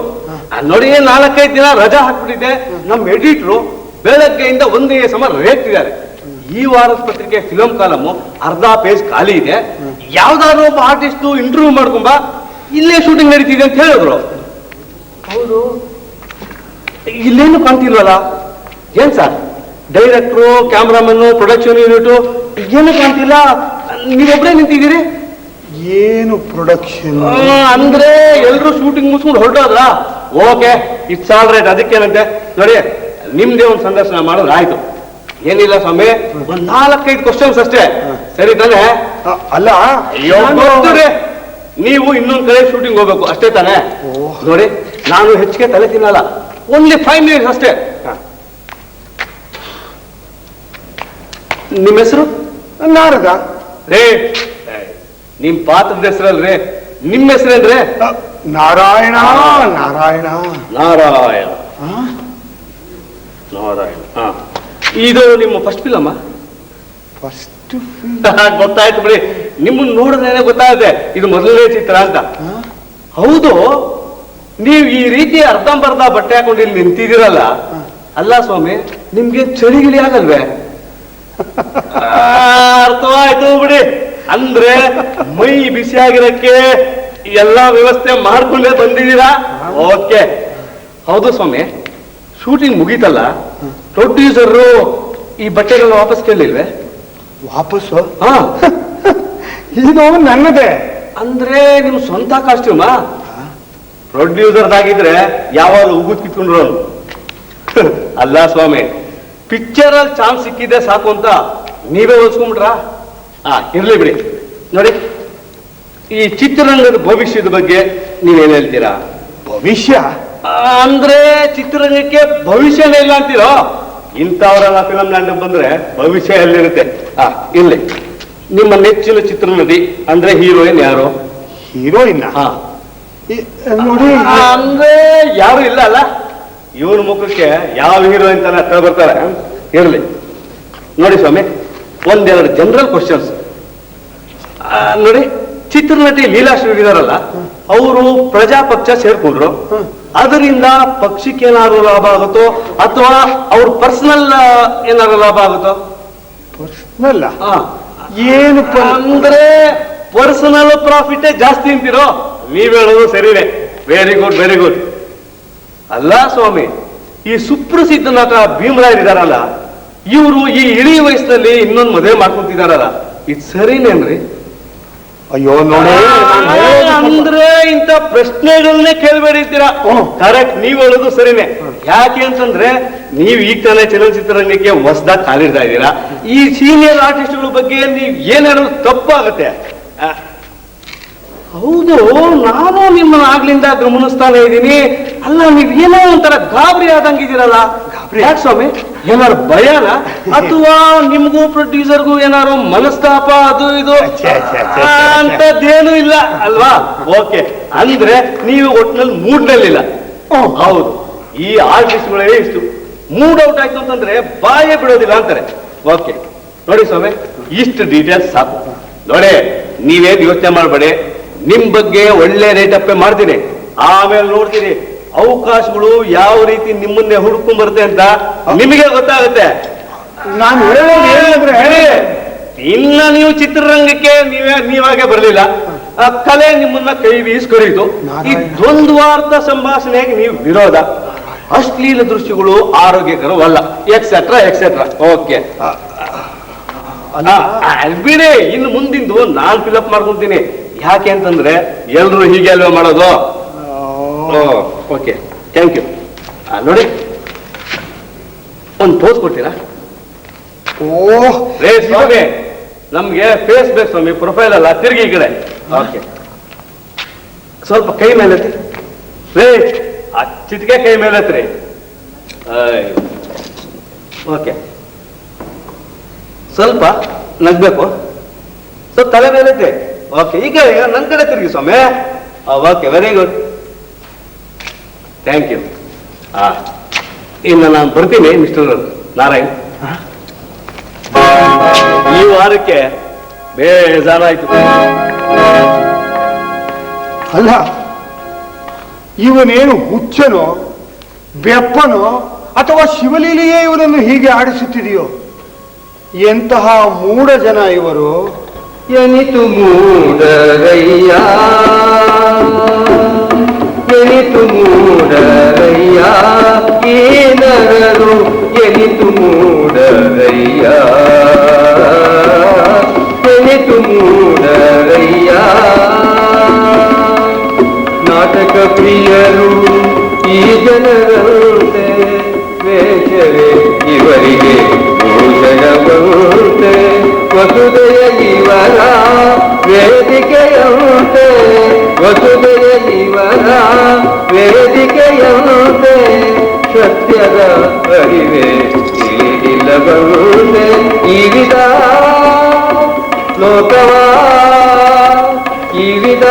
ನೋಡಿ 4-5 ದಿನ ರಜಾ ಹಾಕ್ಬಿಟ್ಟಿದ್ದೆ. ನಮ್ಮ ಎಡಿಟ್ರು ಬೆಳಗ್ಗೆಯಿಂದ ಒಂದೇ ಸಮ ರೇಗ್ತಿದ್ದಾರೆ. ಈ ವಾರದ ಪತ್ರಿಕೆ ಫಿಲಂ ಕಾಲಮು ಅರ್ಧ ಪೇಜ್ ಖಾಲಿ ಇದೆ, ಯಾವ್ದಾದ್ರು ಒಬ್ಬ ಆರ್ಟಿಸ್ಟ್ ಇಂಟರ್ವ್ಯೂ ಮಾಡ್ಕೊಂಬ, ಇಲ್ಲೇ ಶೂಟಿಂಗ್ ನಡೀತಿದೆ ಅಂತ ಹೇಳಿದ್ರು. ಹೌದು, ಇಲ್ಲೇನು ಕಾಣ್ತಿಲ್ವಲ್ಲ? ಏನ್ ಸರ್, ಡೈರೆಕ್ಟ್ರು, ಕ್ಯಾಮ್ರಾಮನ್, ಪ್ರೊಡಕ್ಷನ್ ಯೂನಿಟ್ ಏನು ಕಾಣ್ತಿಲ್ಲ, ನೀವೊಬ್ಬರೇ ನಿಂತಿದ್ದೀರಿ. ಏನು ಪ್ರೊಡಕ್ಷನ್? ಅಂದ್ರೆ ಎಲ್ರು ಶೂಟಿಂಗ್ ಮುಗಿಸ್ಕೊಂಡು ಹೊರಟೋದ್ರ? Okay, it's all right. ಅದಕ್ಕೇನಂತೆ ನೋಡಿ, ನಿಮ್ದೇ ಒಂದು ಸಂದರ್ಶನ ಮಾಡೋದು ಆಯ್ತು. ಏನಿಲ್ಲ ಸ್ವಾಮಿ, ಒಂದ್ 4-5 ಕ್ವಶನ್ಸ್ ಅಷ್ಟೇ, ಸರಿ ತಾನೆ? ಅಲ್ಲ, ನೀವು ಇನ್ನೊಂದ್ ಕಡೆ ಶೂಟಿಂಗ್ ಹೋಗ್ಬೇಕು ಅಷ್ಟೇ ತಾನೆ? ನೋಡಿ, ನಾನು ಹೆಚ್ಚಿಗೆ ತಲೆ ತಿನ್ನಲ್ಲ, ಓನ್ಲಿ 5 ಮಿನಿಟ್ಸ್ ಅಷ್ಟೇ. ನಿಮ್ಮ ಹೆಸರು? ನಾರದ. ರೇ, ನಿಮ್ ಪಾತ್ರದ ಹೆಸರಲ್ರಿ, ನಿಮ್ಮ ಹೆಸರೇನ್ರಿ? ನಾರಾಯಣ ನಾರಾಯಣ ನಾರಾಯಣ ನಾರಾಯಣ. ಇದು ನಿಮ್ಮ ಫಸ್ಟ್ ಫಿಲಮ್ಮ? ಫಸ್ಟ್ ಗೊತ್ತಾಯ್ತು ಬಿಡಿ, ನಿಮ್ಮನ್ನ ನೋಡಿದ್ರೇನೆ ಗೊತ್ತಾಗುತ್ತೆ ಇದು ಮೊದಲನೇ ಚಿತ್ರ ಅಂತ. ಹೌದು, ನೀವು ಈ ರೀತಿ ಅರ್ಧಂಬರ್ಧ ಬಟ್ಟೆ ಹಾಕೊಂಡು ಇಲ್ಲಿ ನಿಂತಿದ್ದೀರಲ್ಲ, ಅಲ್ಲ ಸ್ವಾಮಿ, ನಿಮ್ಗೆ ಚಳಿಗಿಳಿ ಆಗಲ್ವೇ? ಅರ್ಥವಾಯ್ತು ಬಿಡಿ, ಅಂದ್ರೆ ಮೈ ಬಿಸಿಯಾಗಿರಕ್ಕೆ ಎಲ್ಲಾ ವ್ಯವಸ್ಥೆ ಮಾಡ್ಕೊಂಡೇ ಬಂದಿದ್ದೀರಾ. ಓಕೆ. ಹೌದು ಸ್ವಾಮಿ, ಶೂಟಿಂಗ್ ಮುಗೀತಲ್ಲ, ಪ್ರೊಡ್ಯೂಸರು ಈ ಬಟ್ಟೆಗಳನ್ನ ವಾಪಸ್ ಕೇಳಿಲ್ವೇ? ವಾಪಸ್ಸು? ಹಾ, ಇದು ನನ್ನದೇ. ಅಂದ್ರೆ ನಿಮ್ ಸ್ವಂತ ಕಾಸ್ಟ್ಯೂಮಾ? ಪ್ರೊಡ್ಯೂಸರ್ದಾಗಿದ್ರೆ ಯಾವಾಗ ಉಗುದ್ ಕಿತ್ಕೊಂಡ್ರು. ಅಲ್ಲ ಸ್ವಾಮಿ, ಪಿಕ್ಚರ್ ಅಲ್ಲಿ ಚಾನ್ಸ್ ಸಿಕ್ಕಿದೆ ಸಾಕು ಅಂತ ನೀವೇ ಹೊಲ್ಸ್ಕೊಂಡ್ಬಿಟ್ರ? ಇರ್ಲಿ ಬಿಡಿ. ನೋಡಿ, ಈ ಚಿತ್ರರಂಗದ ಭವಿಷ್ಯದ ಬಗ್ಗೆ ನೀವೇನ್ ಹೇಳ್ತೀರಾ? ಭವಿಷ್ಯ ಅಂದ್ರೆ ಚಿತ್ರರಂಗಕ್ಕೆ ಭವಿಷ್ಯನೇ ಇಲ್ಲ ಅಂತೀರೋ? ಇಂಥವ್ರೆಲ್ಲ ಫಿಲಂ ಲ್ಯಾಂಡ್ ಬಂದ್ರೆ ಭವಿಷ್ಯ ಎಲ್ಲಿರುತ್ತೆ? ಇರ್ಲಿ, ನಿಮ್ಮ ನೆಚ್ಚಿನ ಚಿತ್ರನಟಿ ಅಂದ್ರೆ ಹೀರೋಯಿನ್ ಯಾರು? ಹೀರೋಯಿನ್? ನೋಡಿ, ಅಂದ್ರೆ ಯಾರು ಇಲ್ಲ ಅಲ್ಲ? ಇವನ ಮುಖಕ್ಕೆ ಯಾವ ಹೀರೋಯಿನ್ ತಾನೆ ಹತ್ರ ಬರ್ತಾರೆ. ಇರ್ಲಿ ನೋಡಿ ಸ್ವಾಮಿ, ಒಂದೆರಡು ಜನರಲ್ ಕ್ವಶನ್ಸ್. ನೋಡಿ, ಚಿತ್ರನಟಿ ಲೀಲಾಶ್ರೀ ಇದಾರಲ್ಲ, ಅವರು ಪ್ರಜಾಪಕ್ಷ ಸೇರ್ಕೊಂಡ್ರು, ಅದರಿಂದ ಪಕ್ಷಕ್ಕೆ ಏನಾದ್ರು ಲಾಭ ಆಗುತ್ತೋ ಅಥವಾ ಅವ್ರ ಪರ್ಸನಲ್ ಏನಾದ್ರು ಲಾಭ ಆಗುತ್ತೋ? ಪರ್ಸನಲ್ ಏನು ಅಂದ್ರೆ ಪರ್ಸನಲ್ ಪ್ರಾಫಿಟೇ ಜಾಸ್ತಿ ಅಂತೀರೋ? ನೀವ್ ಹೇಳೋದು ಸರಿನೇ. Very good, very good. ಅಲ್ಲ ಸ್ವಾಮಿ, ಈ ಸುಪ್ರಸಿದ್ಧ ನಟ ಭೀಮರಾಯ್ ಇದಾರಲ್ಲ, ಇವರು ಈ ಇಳಿ ವಯಸ್ಸಿನಲ್ಲಿ ಇನ್ನೊಂದು ಮದುವೆ ಮಾಡ್ಕೊಂತಿದಾರಲ್ಲ, ಇದು ಸರಿನೇನ್ರಿ? ಅಯ್ಯೋ ನೋಡಿ, ಅಂದ್ರೆ ಇಂಥ ಪ್ರಶ್ನೆಗಳನ್ನೇ ಕೇಳ್ಬೇಡಿದ್ದೀರಾ. ಕರೆಕ್ಟ್, ನೀವು ಹೇಳೋದು ಸರಿನೇ. ಯಾಕೆ ಅಂತಂದ್ರೆ ನೀವು ಈಗ ತಾನೇ ಚಲನಚಿತ್ರರಂಗಕ್ಕೆ ಹೊಸದಾಗಿ ಕಾಲಿಡ್ತಾ ಇದ್ದೀರಾ. ಈ ಸೀನಿಯರ್ ಆರ್ಟಿಸ್ಟ್ಗಳ ಬಗ್ಗೆ ನೀವು ಏನ್ ಹೇಳೋದು ತಪ್ಪಾಗತ್ತೆ. ಹೌದು, ನಾನು ನಿಮ್ಮನ್ನ ಆಗ್ಲಿಂದ ಗಮನಿಸ್ತಾನೆ ಇದ್ದೀನಿ. ಅಲ್ಲ, ನೀವ್ ಏನೋ ಒಂಥರ ಗಾಬರಿ ಆದಂಗಿದ್ದೀರಲ್ಲ. ಯಾಕೆ ಸ್ವಾಮಿ, ಏನಾರು ಭಯನ ಅಥವಾ ನಿಮ್ಗೂ ಪ್ರೊಡ್ಯೂಸರ್ಗೂ ಏನಾರು ಮನಸ್ತಾಪ ಅದು ಇದು ಅಂತದ್ದೇನು ಇಲ್ಲ ಅಲ್ವಾ? ಓಕೆ, ಅಂದ್ರೆ ನೀವು ಒಟ್ಟಿನಲ್ಲಿ ಮೂಡ್ನಲ್ಲಿಲ್ಲ. ಹೌದು, ಈ ಆರ್ಟಿಸ್ಟ್ಗಳೇ ಇಷ್ಟು ಮೂಡ್ ಔಟ್ ಆಯ್ತು ಅಂತಂದ್ರೆ ಬಾಯೇ ಬಿಡೋದಿಲ್ಲ ಅಂತಾರೆ. ಓಕೆ ನೋಡಿ ಸ್ವಾಮಿ, ಇಷ್ಟು ಡೀಟೇಲ್ಸ್ ಸಾಕು. ನೋಡಿ, ನೀವೇನ್ ಯೋಚನೆ ಮಾಡ್ಬೇಡಿ, ನಿಮ್ ಬಗ್ಗೆ ಒಳ್ಳೆ ರೇಟ್ ಅಪ್ಪೆ ಮಾಡ್ತೀನಿ. ಆಮೇಲೆ ನೋಡ್ತೀನಿ ಅವಕಾಶಗಳು ಯಾವ ರೀತಿ ನಿಮ್ಮನ್ನೇ ಹುಡ್ಕೊಂಡ್ ಬರುತ್ತೆ ಅಂತ ನಿಮಗೆ ಗೊತ್ತಾಗುತ್ತೆ. ನಾನು ಹೇಳೋದು ಏನಂದ್ರೆ, ಇನ್ನ ನೀವು ಚಿತ್ರರಂಗಕ್ಕೆ ನೀವಾಗೆ ಬರಲಿಲ್ಲ, ಕಲೆ ನಿಮ್ಮನ್ನ ಕೈ ಬೀಸ್ ಕರೀತು. ಈ ದ್ವಂದ್ವಾರ್ಥ ಸಂಭಾಷಣೆಗೆ ನೀವು ವಿರೋಧ, ಅಶ್ಲೀಲ ದೃಶ್ಯಗಳು ಆರೋಗ್ಯಕರವಲ್ಲ, ಎಕ್ಸೆಟ್ರಾ ಎಕ್ಸೆಟ್ರಾ. ಓಕೆ ಬಿಡಿ, ಇನ್ನು ಮುಂದಿಂದು ನಾನು ಫಿಲಪ್ ಮಾಡ್ಕೊಂತೀನಿ. ಯಾಕೆ ಅಂತಂದ್ರೆ ಎಲ್ರು ಹೀಗೆ ಅಲ್ವೇ ಮಾಡೋದು. Okay, thank you. ನೋಡಿ, ಒಂದು ಪೋಸ್ ಕೊಡ್ತೀರಾ? ರೇ ಸ್ವಾಮಿ, ನಮ್ಗೆ ಫೇಸ್ ಬೇಕು ಸ್ವಾಮಿ, ಪ್ರೊಫೈಲ್ ಅಲ್ಲ. ತಿರುಗಿ ಈ ಕಡೆ. ಓಕೆ, ಸ್ವಲ್ಪ ಕೈ ಮೇಲೆ ರೇ, ಆ ಚಿಟಿಕೆ ಕೈ ಮೇಲೆ ಹತ್ರಿ. ಓಕೆ, ಸ್ವಲ್ಪ ನಗ್ಬೇಕು, ಸ್ವಲ್ಪ ತಲೆ ಮೇಲೆ ಐತೆ. ಓಕೆ, ಈಗ ನನ್ನ ಕಡೆ ತಿರುಗಿ ಸ್ವಾಮಿ. Okay, very good, thank you. ಇನ್ನು ನಾನು ಬರ್ತೀನಿ ಮಿಸ್ಟರ್ ನಾರಾಯಣ್. ಈ ವಾರಕ್ಕೆ ಬೇಜಾರಾಯ್ತು. ಅಲ್ಲ, ಇವನೇನು ಹುಚ್ಚನೋ ಬೆಪ್ಪನೋ ಅಥವಾ ಶಿವಲೀಲೆಯೇ ಇವನನ್ನು ಹೀಗೆ ಆಡಿಸುತ್ತಿದೆಯೋ? ಎಂತಹ ಮೂಢ ಜನ ಇವರು. ಎನಿತು ಮೂಡರಯ್ಯ, ಎನಿತು ಮೂಡರಯ್ಯ, ಏನರರು ಎನಿತು ಮೂಡರಯ್ಯ, ಎನಿತು ಮೂಡರಯ್ಯ. ನಾಟಕ ಪ್ರಿಯರು ಈ ಜನರಂತೆ, ವೇಷವೇ ಇವರಿಗೆ ಭೂಷಣವಂತೆ, ವಸುದೆಯ ಇವರ ವೇದಿಕೆಯಂತೆ, ವಸುದೆಯ ಇವರ ವೇದಿಕೆಯಂತೆ, ಸತ್ಯದ ಅರಿವೆ ತಿಳಿದಿಲ್ಲವಂತೆ. ಈ ವಿಧ ಲೋಕವ, ಈ ವಿಧ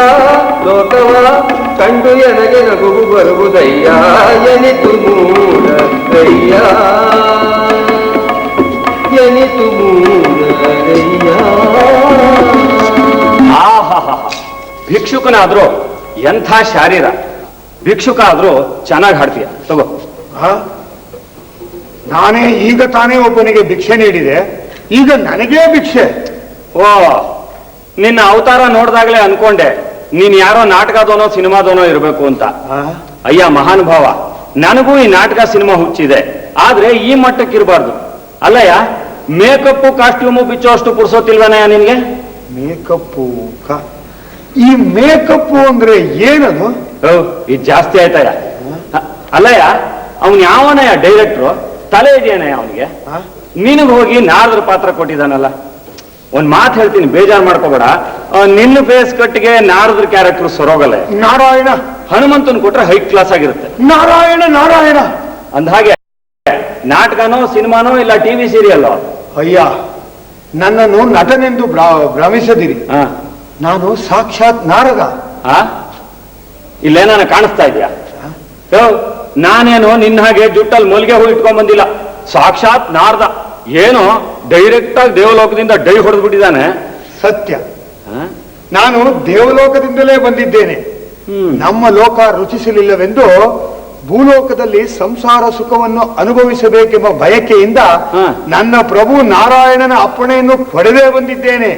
ಲೋಕವ ಕಂಡು ಎನಗೆ ನಗುವು ಬರುವುದಯ್ಯ, ಎನಿತು ಮೂಡರಯ್ಯ, ಎನಿತು ಮೂಡರಯ್ಯ. ಭಿಕ್ಷುಕನಾದ್ರೂ ಎಂಥ ಶಾರೀರ, ಭಿಕ್ಷುಕ ಆದ್ರೂ ಚೆನ್ನಾಗಿ ಹಾಡ್ತೀಯ. ತಗೋ. ನಾನೇ ಈಗ ತಾನೇ ಒಬ್ಬನಿಗೆ ಭಿಕ್ಷೆ ನೀಡಿದೆ, ಈಗ ನನಗೇ ಭಿಕ್ಷೆ. ಓ, ನಿನ್ನ ಅವತಾರ ನೋಡ್ದಾಗ್ಲೇ ಅನ್ಕೊಂಡೆ ನೀನ್ ಯಾರೋ ನಾಟಕದೋನೋ ಸಿನಿಮಾದೋನೋ ಇರಬೇಕು ಅಂತ. ಅಯ್ಯ ಮಹಾನುಭಾವ, ನನಗೂ ಈ ನಾಟಕ ಸಿನಿಮಾ ಹುಚ್ಚಿದೆ, ಆದ್ರೆ ಈ ಮಟ್ಟಕ್ಕೆ ಇರಬಾರ್ದು. ಅಲ್ಲಯ್ಯ, ಮೇಕಪ್ಪು ಕಾಸ್ಟ್ಯೂಮು ಬಿಚ್ಚೋಷ್ಟು ಪುರ್ಸೋತಿಲ್ವನಯ್ಯ ನಿನ್ಗೆ? ಮೇಕಪ್ಪು ಈ ಮೇಕಪ್ಪು ಅಂದ್ರೆ ಏನದು? ಇದು ಜಾಸ್ತಿ ಆಯ್ತಯ್ಯ. ಅಲ್ಲಯ್ಯ, ಅವನ್ ಯಾವನಯ್ಯ ಡೈರೆಕ್ಟ್ರು? ತಲೆ ಇದೆಯನಯ್ಯ ಅವನಿಗೆ? ನಿನಗೆ ಹೋಗಿ ನಾರದ್ರ ಪಾತ್ರ ಕೊಟ್ಟಿದ್ದಾನಲ್ಲ. ಒಂದ್ ಮಾತು ಹೇಳ್ತೀನಿ, ಬೇಜಾರು ಮಾಡ್ಕೋಬೇಡ. ನಿನ್ನ ಫೇಸ್ ಕಟ್ಟಿಗೆ ನಾರದ್ರ ಕ್ಯಾರೆಕ್ಟರ್ ಸೊರೋಗಲ್ಲ. ನಾರಾಯಣ, ಹನುಮಂತನ್ ಕೊಟ್ರೆ ಹೈ ಕ್ಲಾಸ್ ಆಗಿರುತ್ತೆ. ನಾರಾಯಣ ನಾರಾಯಣ ಅಂದ ಹಾಗೆ ನಾಟಕನೋ ಸಿನಿಮಾನೋ ಇಲ್ಲ ಟಿವಿ ಸೀರಿಯಲ್ಲೋ? ಅಯ್ಯ, ನನ್ನನ್ನು ನಟನೆಂದು ಭ್ರಮಿಸದಿರಿ. ನಾನು ಸಾಕ್ಷಾತ್ ನಾರದ. ಇಲ್ಲೇನಾನ ಕಾಣಿಸ್ತಾ ಇದೆಯಾ? ನಾನೇನು ನಿನ್ನ ಹಾಗೆ ಜುಟ್ಟಲ್ಲಿ ಮಲ್ಗೆ ಹೂ ಇಟ್ಕೊಂಡ್ ಬಂದಿಲ್ಲ, ಸಾಕ್ಷಾತ್ ನಾರದ. ಏನೋ ಡೈರೆಕ್ಟ್ ಆಗಿ ದೇವಲೋಕದಿಂದ ಡೈ ಹೊಡೆದು ಬಿಟ್ಟಿದ್ದಾನೆ. ಸತ್ಯ, ನಾನು ದೇವಲೋಕದಿಂದಲೇ ಬಂದಿದ್ದೇನೆ. ನಮ್ಮ ಲೋಕ ರುಚಿಸಲಿಲ್ಲವೆಂದು ಭೂಲೋಕದಲ್ಲಿ ಸಂಸಾರ ಸುಖವನ್ನು ಅನುಭವಿಸಬೇಕೆಂಬ ಬಯಕೆಯಿಂದ ನನ್ನ ಪ್ರಭು ನಾರಾಯಣನ ಅಪ್ಪಣೆಯನ್ನು ಪಡೆದೇ ಬಂದಿದ್ದೇನೆ.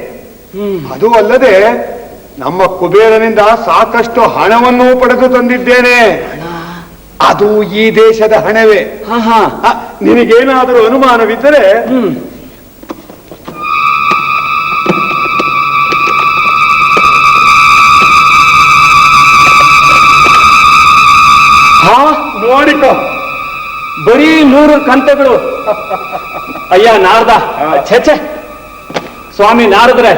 ಅದು ಅಲ್ಲದೆ ನಮ್ಮ ಕುಬೇರನಿಂದ ಸಾಕಷ್ಟು ಹಣವನ್ನು ಪಡೆದು ತಂದಿದ್ದೇನೆ. ಅದು ಈ ದೇಶದ ಹಣವೇ. ನಿನಗೇನಾದರೂ ಅನುಮಾನವಿದ್ದರೆ ಮಾಡಿಕೊ. ಬರೀ 100 ಕಂತೆಗಳು. ಅಯ್ಯ ನಾರದ, ಛೆ ಸ್ವಾಮಿ ನಾರದ್ರೆ,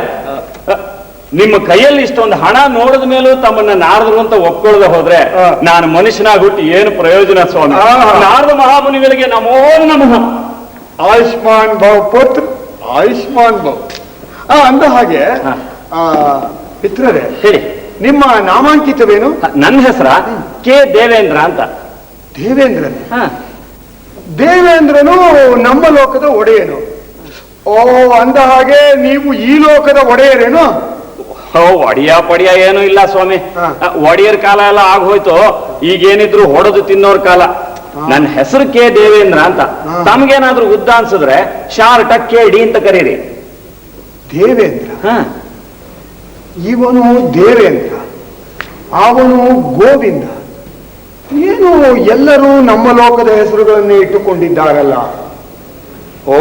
ನಿಮ್ಮ ಕೈಯಲ್ಲಿ ಇಷ್ಟೊಂದು ಹಣ ನೋಡಿದ ಮೇಲೂ ತಮ್ಮನ್ನ ನಾರದ್ರು ಅಂತ ಒಪ್ಕೊಳ್ಳದೆ ಹೋದ್ರೆ ನಾನು ಮನುಷ್ಯನಾಗಿ ಹುಟ್ಟಿ ಏನು ಪ್ರಯೋಜನ ಸ್ವಾಮಿ? ನಾರದ ಮಹಾಮುನಿಗಳಿಗೆ ನಮೋ ನಮಃ. ಆಯುಷ್ಮಾನ್ ಭವ್ ಪುತ್ರ, ಆಯುಷ್ಮಾನ್ ಭವ್. ಅಂದ ಹಾಗೆ ಮಿತ್ರರೇ, ಹೇಳಿ, ನಿಮ್ಮ ನಾಮಾಂಕಿತವೇನು? ನನ್ನ ಹೆಸರ ಕೆ ದೇವೇಂದ್ರ ಅಂತ. ದೇವೇಂದ್ರನೇ? ದೇವೇಂದ್ರನು ನಮ್ಮ ಲೋಕದ ಒಡೆಯನು. ಓ, ಅಂದ ಹಾಗೆ ನೀವು ಈ ಲೋಕದ ಒಡೆಯರೇನು? ಒಡಿಯ ಪಡಿಯ ಏನೂ ಇಲ್ಲ ಸ್ವಾಮಿ. ಒಡೆಯರ್ ಕಾಲ ಎಲ್ಲ ಆಗೋಯ್ತು. ಈಗೇನಿದ್ರು ಹೊಡೆದು ತಿನ್ನೋರ್ ಕಾಲ. ನನ್ನ ಹೆಸರು ಕೆ ದೇವೇಂದ್ರ ಅಂತ. ತಮ್ಗೇನಾದ್ರೂ ಉದ್ದ ಅನ್ಸಿದ್ರೆ ಶಾರ್ಟ KD ಅಂತ ಕರೀರಿ. ದೇವೇಂದ್ರ? ಇವನು ದೇವೇಂದ್ರ, ಅವನು ಗೋವಿಂದ. ಏನು ಎಲ್ಲರೂ ನಮ್ಮ ಲೋಕದ ಹೆಸರುಗಳನ್ನೇ ಇಟ್ಟುಕೊಂಡಿದ್ದಾರಲ್ಲ. Oh,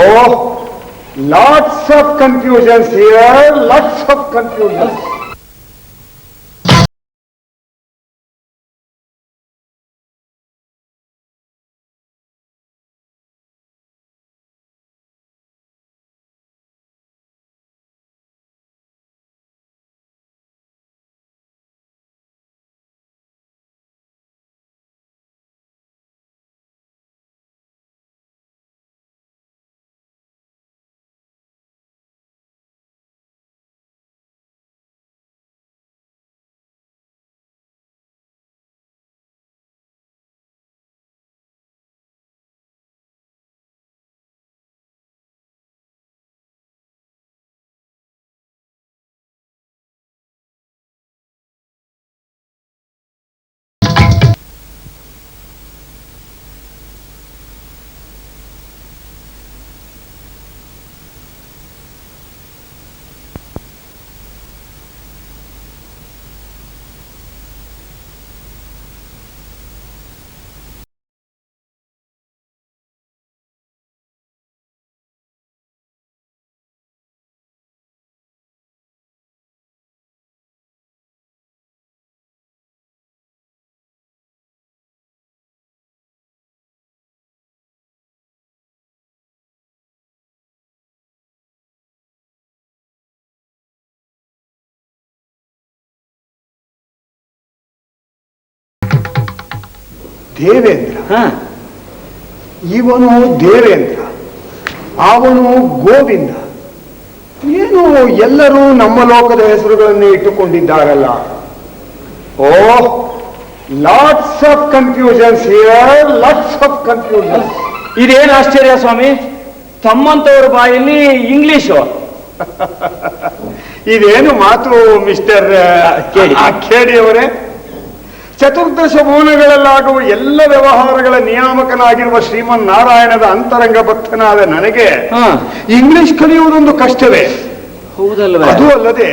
lots of confusions here, lots of confusions. Devendra? ಇವನು ದೇವೇಂದ್ರ, ಅವನು ಗೋವಿಂದ. ಏನು ಎಲ್ಲರೂ ನಮ್ಮ ಲೋಕದ ಹೆಸರುಗಳನ್ನೇ ಇಟ್ಟುಕೊಂಡಿದ್ದಾರಲ್ಲ. Oh, lots of confusions here, lots of confusions. ಇದೇನು ಆಶ್ಚರ್ಯ ಸ್ವಾಮಿ, ತಮ್ಮಂತವ್ರ ಬಾಯಲ್ಲಿ ಇಂಗ್ಲಿಷು. ಇದೇನು ಮಾತು ಮಿಸ್ಟರ್ KD ಅವರೇ? ಚತುರ್ದಶ ಭುವನಗಳಲ್ಲಾಗುವ ಎಲ್ಲ ವ್ಯವಹಾರಗಳ ನಿಯಾಮಕನಾಗಿರುವ ಶ್ರೀಮನ್ ನಾರಾಯಣದ ಅಂತರಂಗ ಭಕ್ತನಾದ ನನಗೆ ಇಂಗ್ಲಿಷ್ ಕಲಿಯುವುದೊಂದು ಕಷ್ಟವೇ? ಹೌದಲ್ವೇ? ಅದು ಅಲ್ಲದೆ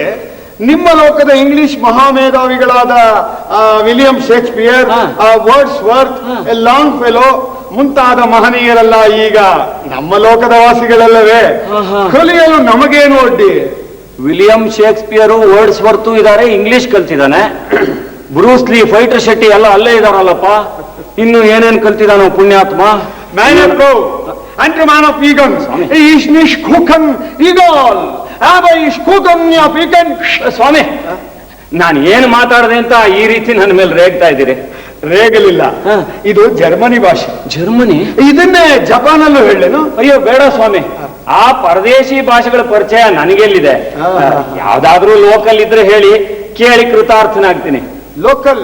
ನಿಮ್ಮ ಲೋಕದ ಇಂಗ್ಲಿಷ್ ಮಹಾಮೇಧಾವಿಗಳಾದ William Shakespeare, Wordsworth, Longfellow ಮುಂತಾದ ಮಹನೀಯರೆಲ್ಲ ಈಗ ನಮ್ಮ ಲೋಕದ ವಾಸಿಗಳಲ್ಲವೇ? ಕಲಿಯಲು ನಮಗೇನು ಅಡ್ಡಿ? ವಿಲಿಯಂ ಶೇಕ್ಸ್ಪಿಯರು, ವರ್ಡ್ಸ್ ವರ್ತು ಇದಾರೆ, ಇಂಗ್ಲಿಷ್ ಕಲ್ತಿದ್ದಾನೆ. ಬ್ರೂಸ್ಲಿ, ಫೈಟರ್ ಶೆಟ್ಟಿ ಎಲ್ಲ ಅಲ್ಲೇ ಇದಾರಲ್ಲಪ್ಪ. ಇನ್ನು ಏನೇನ್ ಕಲ್ತಿದಾನೋ ಪುಣ್ಯಾತ್ಮ. Man of go and man of ಈಗನ್ ಈಸ್ ನಿಶ್ ಕುಕನ್ ಈಗಲ್ ಆಬೈ ಕುಕನ್ ಆಫ್ ಈಗನ್. ಸ್ವಾಮಿ, ನಾನು ಏನು ಮಾತಾಡದೆ ಅಂತ ಈ ರೀತಿ ನನ್ನ ಮೇಲೆ ರೇಗ್ತಾ ಇದ್ದೀರಿ? ರೇಗಲಿಲ್ಲ, ಇದು ಜರ್ಮನಿ ಭಾಷೆ. ಜರ್ಮನಿ? ಇದನ್ನೇ ಜಪಾನಲ್ಲೂ ಹೇಳೇನು? ಅಯ್ಯೋ ಬೇಡ ಸ್ವಾಮಿ, ಆ ಪರದೇಶಿ ಭಾಷೆಗಳ ಪರಿಚಯ ನನಗೆಲ್ಲಿದೆ. ಯಾವ್ದಾದ್ರೂ ಲೋಕಲ್ ಇದ್ರೆ ಹೇಳಿ, ಕೇಳಿ ಕೃತಾರ್ಥನಾಗ್ತೀನಿ. Local?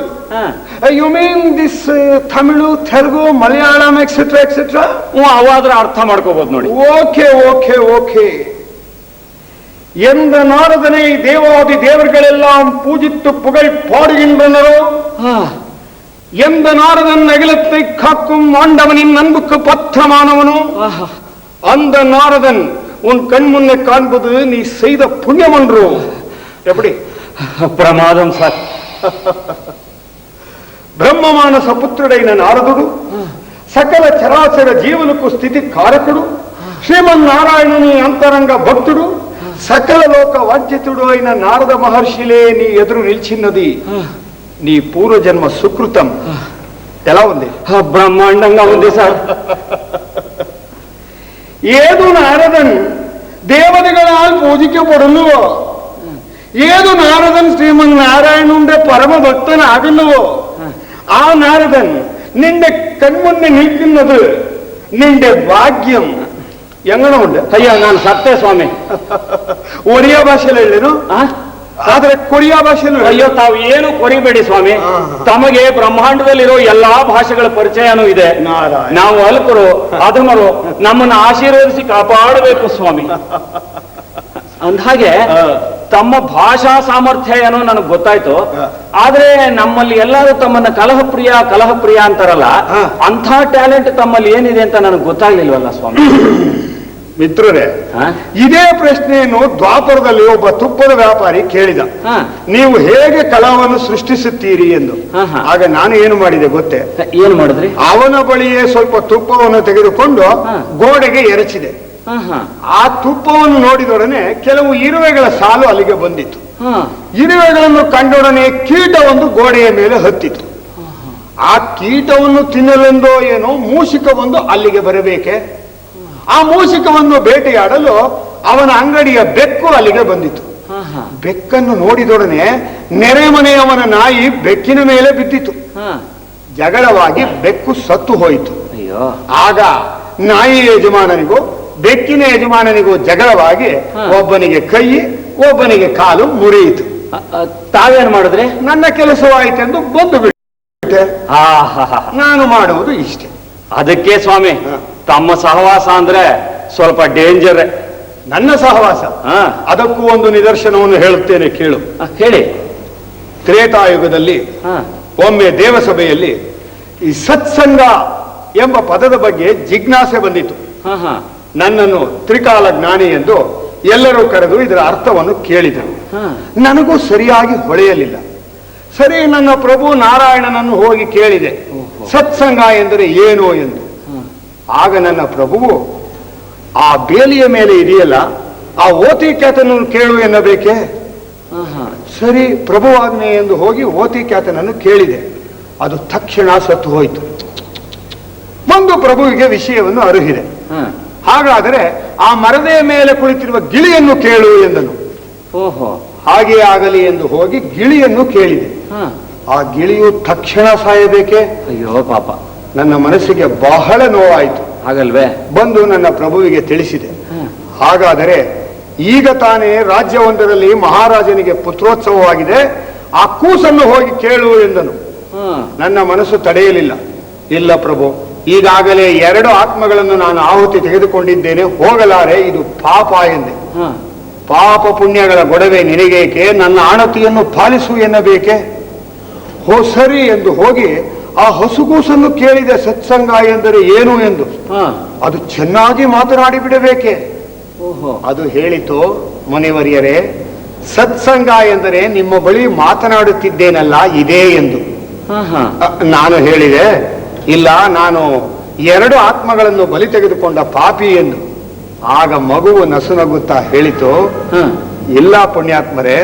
You mean this Tamil, Telugu, Malayalam etcetera etcetera? ಅವಾದ್ರೆ ಅರ್ಥ ಮಾಡ್ಕೋಬಹುದು ನೋಡಿ. Okay okay okay. எந்த நாரதனை தேவாதி தேவர்களெல்லாம் பூஜித்து புகழ் பாடுகின்றனரோ, எந்த நாரதன் அகிலத்தை காக்கும் ஆண்டவனின் அன்புக்கு பத்திரமானவனோ, அந்த நாரதன் உன் கண் முன்னே காண்பது நீ செய்த புண்ணியம் என்றோ. எப்படி? ప్రమాదం సార్. బ్రహ్మమానస పుత్రుడైన నారదుడు సకల చరాచర జీవులకు స్థితి కారకుడు, శ్రీమన్నారాయణుని అంతరంగ భక్తుడు, సకల లోక వాంఛితుడు అయిన నారద మహర్షిలే నీ ఎదురు నిలిచిన్నది నీ పూర్వజన్మ సుకృతం. ఎలా ఉంది? బ్రహ్మాండంగా ఉంది సార్. ഏതു നാരദൻ ദേവതകളാൽ പൂജിക്കപ്പെടുന്നുവോ, ഏതു നാരദൻ ശ്രീമൻ നാരായണന്റെ പരമഭക്തനാകുന്നുവോ, ആ നാരദൻ നിന്റെ കൺമുന്നിൽ നിൽക്കുന്നത് നിന്റെ ഭാഗ്യം. എങ്ങനെയുണ്ട്? ಅಯ್ಯೋ ನಾನು ಸತ್ತೇ ಸ್ವಾಮಿ. ಒರಿಯಾ ಭಾಷೆಯಲ್ಲಿ ಹೇಳಿದ್ರು, ಆದ್ರೆ ಕೊರಿಯಾ ಭಾಷೆಯಲ್ಲಿ ಅಯ್ಯೋ ತಾವು ಏನು ಕೊರಿಬೇಡಿ ಸ್ವಾಮಿ. ತಮಗೆ ಬ್ರಹ್ಮಾಂಡದಲ್ಲಿರೋ ಎಲ್ಲಾ ಭಾಷೆಗಳ ಪರಿಚಯನೂ ಇದೆ. ನಾವು ಅಲ್ಪರು ಅಧಮರು, ನಮ್ಮನ್ನು ಆಶೀರ್ವದಿಸಿ ಕಾಪಾಡಬೇಕು ಸ್ವಾಮಿ. ಅಂದ್ಹಾಗೆ ತಮ್ಮ ಭಾಷಾ ಸಾಮರ್ಥ್ಯ ಏನೋ ನನಗೆ ಗೊತ್ತಾಯ್ತು. ಆದ್ರೆ ನಮ್ಮಲ್ಲಿ ಎಲ್ಲರೂ ತಮ್ಮನ್ನ ಕಲಹಪ್ರಿಯ ಅಂತಾರಲ್ಲ, ಅಂಥ ಟ್ಯಾಲೆಂಟ್ ತಮ್ಮಲ್ಲಿ ಏನಿದೆ ಅಂತ ನನಗೆ ಗೊತ್ತಾಗ್ಲಿಲ್ವಲ್ಲ ಸ್ವಾಮಿ. ಮಿತ್ರರೇ, ಇದೇ ಪ್ರಶ್ನೆಯನ್ನು ದ್ವಾಪರದಲ್ಲಿ ಒಬ್ಬ ತುಪ್ಪದ ವ್ಯಾಪಾರಿ ಕೇಳಿದ, ನೀವು ಹೇಗೆ ಕಲಾವನ್ನು ಸೃಷ್ಟಿಸುತ್ತೀರಿ ಎಂದು. ಆಗ ನಾನು ಏನು ಮಾಡಿದೆ ಗೊತ್ತೇ? ಏನು ಮಾಡಿದ್ರಿ? ಅವನ ಬಳಿಯೇ ಸ್ವಲ್ಪ ತುಪ್ಪವನ್ನು ತೆಗೆದುಕೊಂಡು ಗೋಡೆಗೆ ಎರಚಿದೆ. ಆ ತುಪ್ಪವನ್ನು ನೋಡಿದೊಡನೆ ಕೆಲವು ಇರುವೆಗಳ ಸಾಲು ಅಲ್ಲಿಗೆ ಬಂದಿತ್ತು. ಇರುವೆಗಳನ್ನು ಕಂಡೊಡನೆ ಕೀಟವೊಂದು ಗೋಡೆಯ ಮೇಲೆ ಹತ್ತಿತು. ಆ ಕೀಟವನ್ನು ತಿನ್ನಲೆಂದೋ ಏನೋ ಮೂಷಿಕವೊಂದು ಅಲ್ಲಿಗೆ ಬರಬೇಕೆ. ಆ ಮೂಷಿಕವನ್ನು ಬೇಟೆಯಾಡಲು ಅವನ ಅಂಗಡಿಯ ಬೆಕ್ಕು ಅಲ್ಲಿಗೆ ಬಂದಿತು. ಬೆಕ್ಕನ್ನು ನೋಡಿದೊಡನೆ ನೆರೆಮನೆಯವನ ನಾಯಿ ಬೆಕ್ಕಿನ ಮೇಲೆ ಬಿದ್ದಿತು. ಜಗಳವಾಗಿ ಬೆಕ್ಕು ಸತ್ತು ಹೋಯಿತು. ಆಗ ನಾಯಿ ಯಜಮಾನನಿಗೂ ಬೆಕ್ಕಿನ ಯಜಮಾನನಿಗೂ ಜಗಳವಾಗಿ ಒಬ್ಬನಿಗೆ ಕೈ ಒಬ್ಬನಿಗೆ ಕಾಲು ಮುರಿಯಿತು. ತಾವೇನು ಮಾಡಿದ್ರೆ? ನನ್ನ ಕೆಲಸವಾಯಿತೆಂದು ಬಂದು ಬಿಟ್ಟೆ. ನಾನು ಮಾಡುವುದು ಇಷ್ಟೇ. ಅದಕ್ಕೆ ಸ್ವಾಮಿ ತಮ್ಮ ಸಹವಾಸ ಅಂದ್ರೆ ಸ್ವಲ್ಪ ಡೇಂಜರ್. ನನ್ನ ಸಹವಾಸ, ಅದಕ್ಕೂ ಒಂದು ನಿದರ್ಶನವನ್ನು ಹೇಳುತ್ತೇನೆ, ಕೇಳು. ಹೇಳಿ. ತ್ರೇತಾಯುಗದಲ್ಲಿ ಒಮ್ಮೆ ದೇವಸಭೆಯಲ್ಲಿ ಈ ಸತ್ಸಂಗ ಎಂಬ ಪದದ ಬಗ್ಗೆ ಜಿಜ್ಞಾಸೆ ಬಂದಿತು. ನನ್ನನ್ನು ತ್ರಿಕಾಲ ಜ್ಞಾನಿ ಎಂದು ಎಲ್ಲರೂ ಕರೆದು ಇದರ ಅರ್ಥವನ್ನು ಕೇಳಿದರು. ನನಗೂ ಸರಿಯಾಗಿ ಹೊಳೆಯಲಿಲ್ಲ. ಸರಿ, ನನ್ನ ಪ್ರಭು ನಾರಾಯಣನನ್ನು ಹೋಗಿ ಕೇಳಿದೆ, ಸತ್ಸಂಗ ಎಂದರೆ ಏನು ಎಂದು. ಆಗ ನನ್ನ ಪ್ರಭುವು, ಆ ಬೇಲಿಯ ಮೇಲೆ ಇದೆಯಲ್ಲ ಆ ಓತಿ ಖ್ಯಾತನನ್ನು ಕೇಳು ಎನ್ನಬೇಕೆ. ಸರಿ, ಪ್ರಭುವಾಜ್ಞೆ ಎಂದು ಹೋಗಿ ಓತಿ ಖ್ಯಾತನನ್ನು ಕೇಳಿದೆ. ಅದು ತಕ್ಷಣ ಸತ್ತು ಹೋಯಿತು. ಒಂದು ಪ್ರಭುವಿಗೆ ವಿಷಯವನ್ನು ಅರುಹಿದೆ. ಹಾಗಾದರೆ ಆ ಮರದೆಯ ಮೇಲೆ ಕುಳಿತಿರುವ ಗಿಳಿಯನ್ನು ಕೇಳು ಎಂದನು. ಹಾಗೆ ಆಗಲಿ ಎಂದು ಹೋಗಿ ಗಿಳಿಯನ್ನು ಕೇಳಿದೆ. ಆ ಗಿಳಿಯು ತಕ್ಷಣ ಸಾಯಬೇಕೆ. ಅಯ್ಯೋ ಪಾಪ, ನನ್ನ ಮನಸ್ಸಿಗೆ ಬಹಳ ನೋವಾಯಿತು. ಹಾಗಲ್ವೇ? ಬಂದು ನನ್ನ ಪ್ರಭುವಿಗೆ ತಿಳಿಸಿದೆ. ಹಾಗಾದರೆ ಈಗ ತಾನೇ ರಾಜ್ಯವೊಂದರಲ್ಲಿ ಮಹಾರಾಜನಿಗೆ ಪುತ್ರೋತ್ಸವವಾಗಿದೆ, ಆ ಕೂಸನ್ನು ಹೋಗಿ ಕೇಳು ಎಂದನು. ನನ್ನ ಮನಸ್ಸು ತಡೆಯಲಿಲ್ಲ. ಇಲ್ಲ ಪ್ರಭು, ಈಗಾಗಲೇ 2 ಆತ್ಮಗಳನ್ನು ನಾನು ಆಹುತಿ ತೆಗೆದುಕೊಂಡಿದ್ದೇನೆ, ಹೋಗಲಾರೆ, ಇದು ಪಾಪ ಎಂದೆ. ಪಾಪ ಪುಣ್ಯಗಳ ಗೊಡವೆ ನಿನಗೇಕೆ, ನನ್ನ ಆಣತಿಯನ್ನು ಪಾಲಿಸು ಎನ್ನಬೇಕೆ. ಸರಿ ಎಂದು ಹೋಗಿ ಆ ಹಸುಗೂಸನ್ನು ಕೇಳಿದೆ, ಸತ್ಸಂಗ ಎಂದರೆ ಏನು ಎಂದು. ಅದು ಚೆನ್ನಾಗಿ ಮಾತನಾಡಿ ಬಿಡಬೇಕೆ. ಅದು ಹೇಳಿತು, ಮುನಿವರಿಯರೇ, ಸತ್ಸಂಗ ಎಂದರೆ ನಿಮ್ಮ ಬಳಿ ಮಾತನಾಡುತ್ತಿದ್ದೇನಲ್ಲ ಇದೇ ಎಂದು. ನಾನು ಹೇಳಿದೆ, ಇಲ್ಲ, ನಾನು 2 ಆತ್ಮಗಳನ್ನು ಬಲಿ ತೆಗೆದುಕೊಂಡ ಪಾಪಿ ಎಂದು. ಆಗ ಮಗುವು ನಸುನಗುತ್ತಾ ಹೇಳಿತು, ಇಲ್ಲ ಪುಣ್ಯಾತ್ಮರೇ,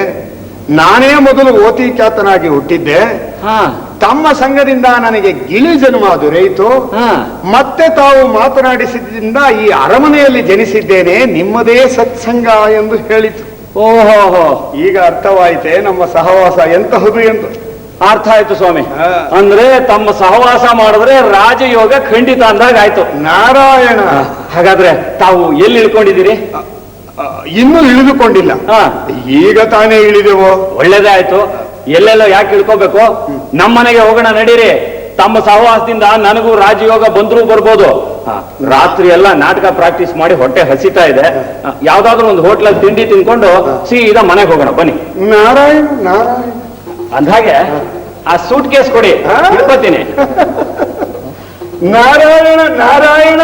ನಾನೇ ಮೊದಲು ಓತಿ ಖ್ಯಾತನಾಗಿ ಹುಟ್ಟಿದ್ದೆ. ತಮ್ಮ ಸಂಘದಿಂದ ನನಗೆ ಗಿಳಿ ಜನ್ಮ ದೊರೆಯಿತು. ಮತ್ತೆ ತಾವು ಮಾತನಾಡಿಸಿದ್ರಿಂದ ಈ ಅರಮನೆಯಲ್ಲಿ ಜನಿಸಿದ್ದೇನೆ, ನಿಮ್ಮದೇ ಸತ್ಸಂಗ ಎಂದು ಹೇಳಿತು. ಓಹೋ, ಈಗ ಅರ್ಥವಾಯಿತೆ ನಮ್ಮ ಸಹವಾಸ ಎಂತಹುದು ಎಂದು. ಅರ್ಥ ಆಯ್ತು ಸ್ವಾಮಿ. ಅಂದ್ರೆ ತಮ್ಮ ಸಹವಾಸ ಮಾಡಿದ್ರೆ ರಾಜಯೋಗ ಖಂಡಿತ ಅಂದಾಗ ಆಯ್ತು. ನಾರಾಯಣ, ಹಾಗಾದ್ರೆ ತಾವು ಎಲ್ಲಿ ಇಳ್ಕೊಂಡಿದ್ದೀರಿ? ಇನ್ನೂ ಇಳಿದುಕೊಂಡಿಲ್ಲ, ಈಗ ತಾನೇ ಇಳಿದೆವು. ಒಳ್ಳೇದೇ ಆಯ್ತು. ಎಲ್ಲೆಲ್ಲೋ ಯಾಕೆ ಇಳ್ಕೋಬೇಕು? ನಮ್ಮನೆಗೆ ಹೋಗೋಣ ನಡೀರಿ. ತಮ್ಮ ಸಹವಾಸದಿಂದ ನನಗೂ ರಾಜಯೋಗ ಬಂದ್ರೂ ಬರ್ಬೋದು. ರಾತ್ರಿ ಎಲ್ಲ ನಾಟಕ ಪ್ರಾಕ್ಟೀಸ್ ಮಾಡಿ ಹೊಟ್ಟೆ ಹಸಿತಾ ಇದೆ. ಯಾವ್ದಾದ್ರು ಒಂದು ಹೋಟ್ಲಲ್ಲಿ ತಿಂಡಿ ತಿನ್ಕೊಂಡು ಸೀದಾ ಮನೆಗೆ ಹೋಗೋಣ ಬನ್ನಿ. ನಾರಾಯಣ ನಾರಾಯಣ. ಅಂದ್ಹಾಗೆ ಆ ಸೂಟ್ ಕೇಸ್ ಕೊಡಿ, ಹಿಡ್ಕೋತೀನಿ. ನಾರಾಯಣ ನಾರಾಯಣ.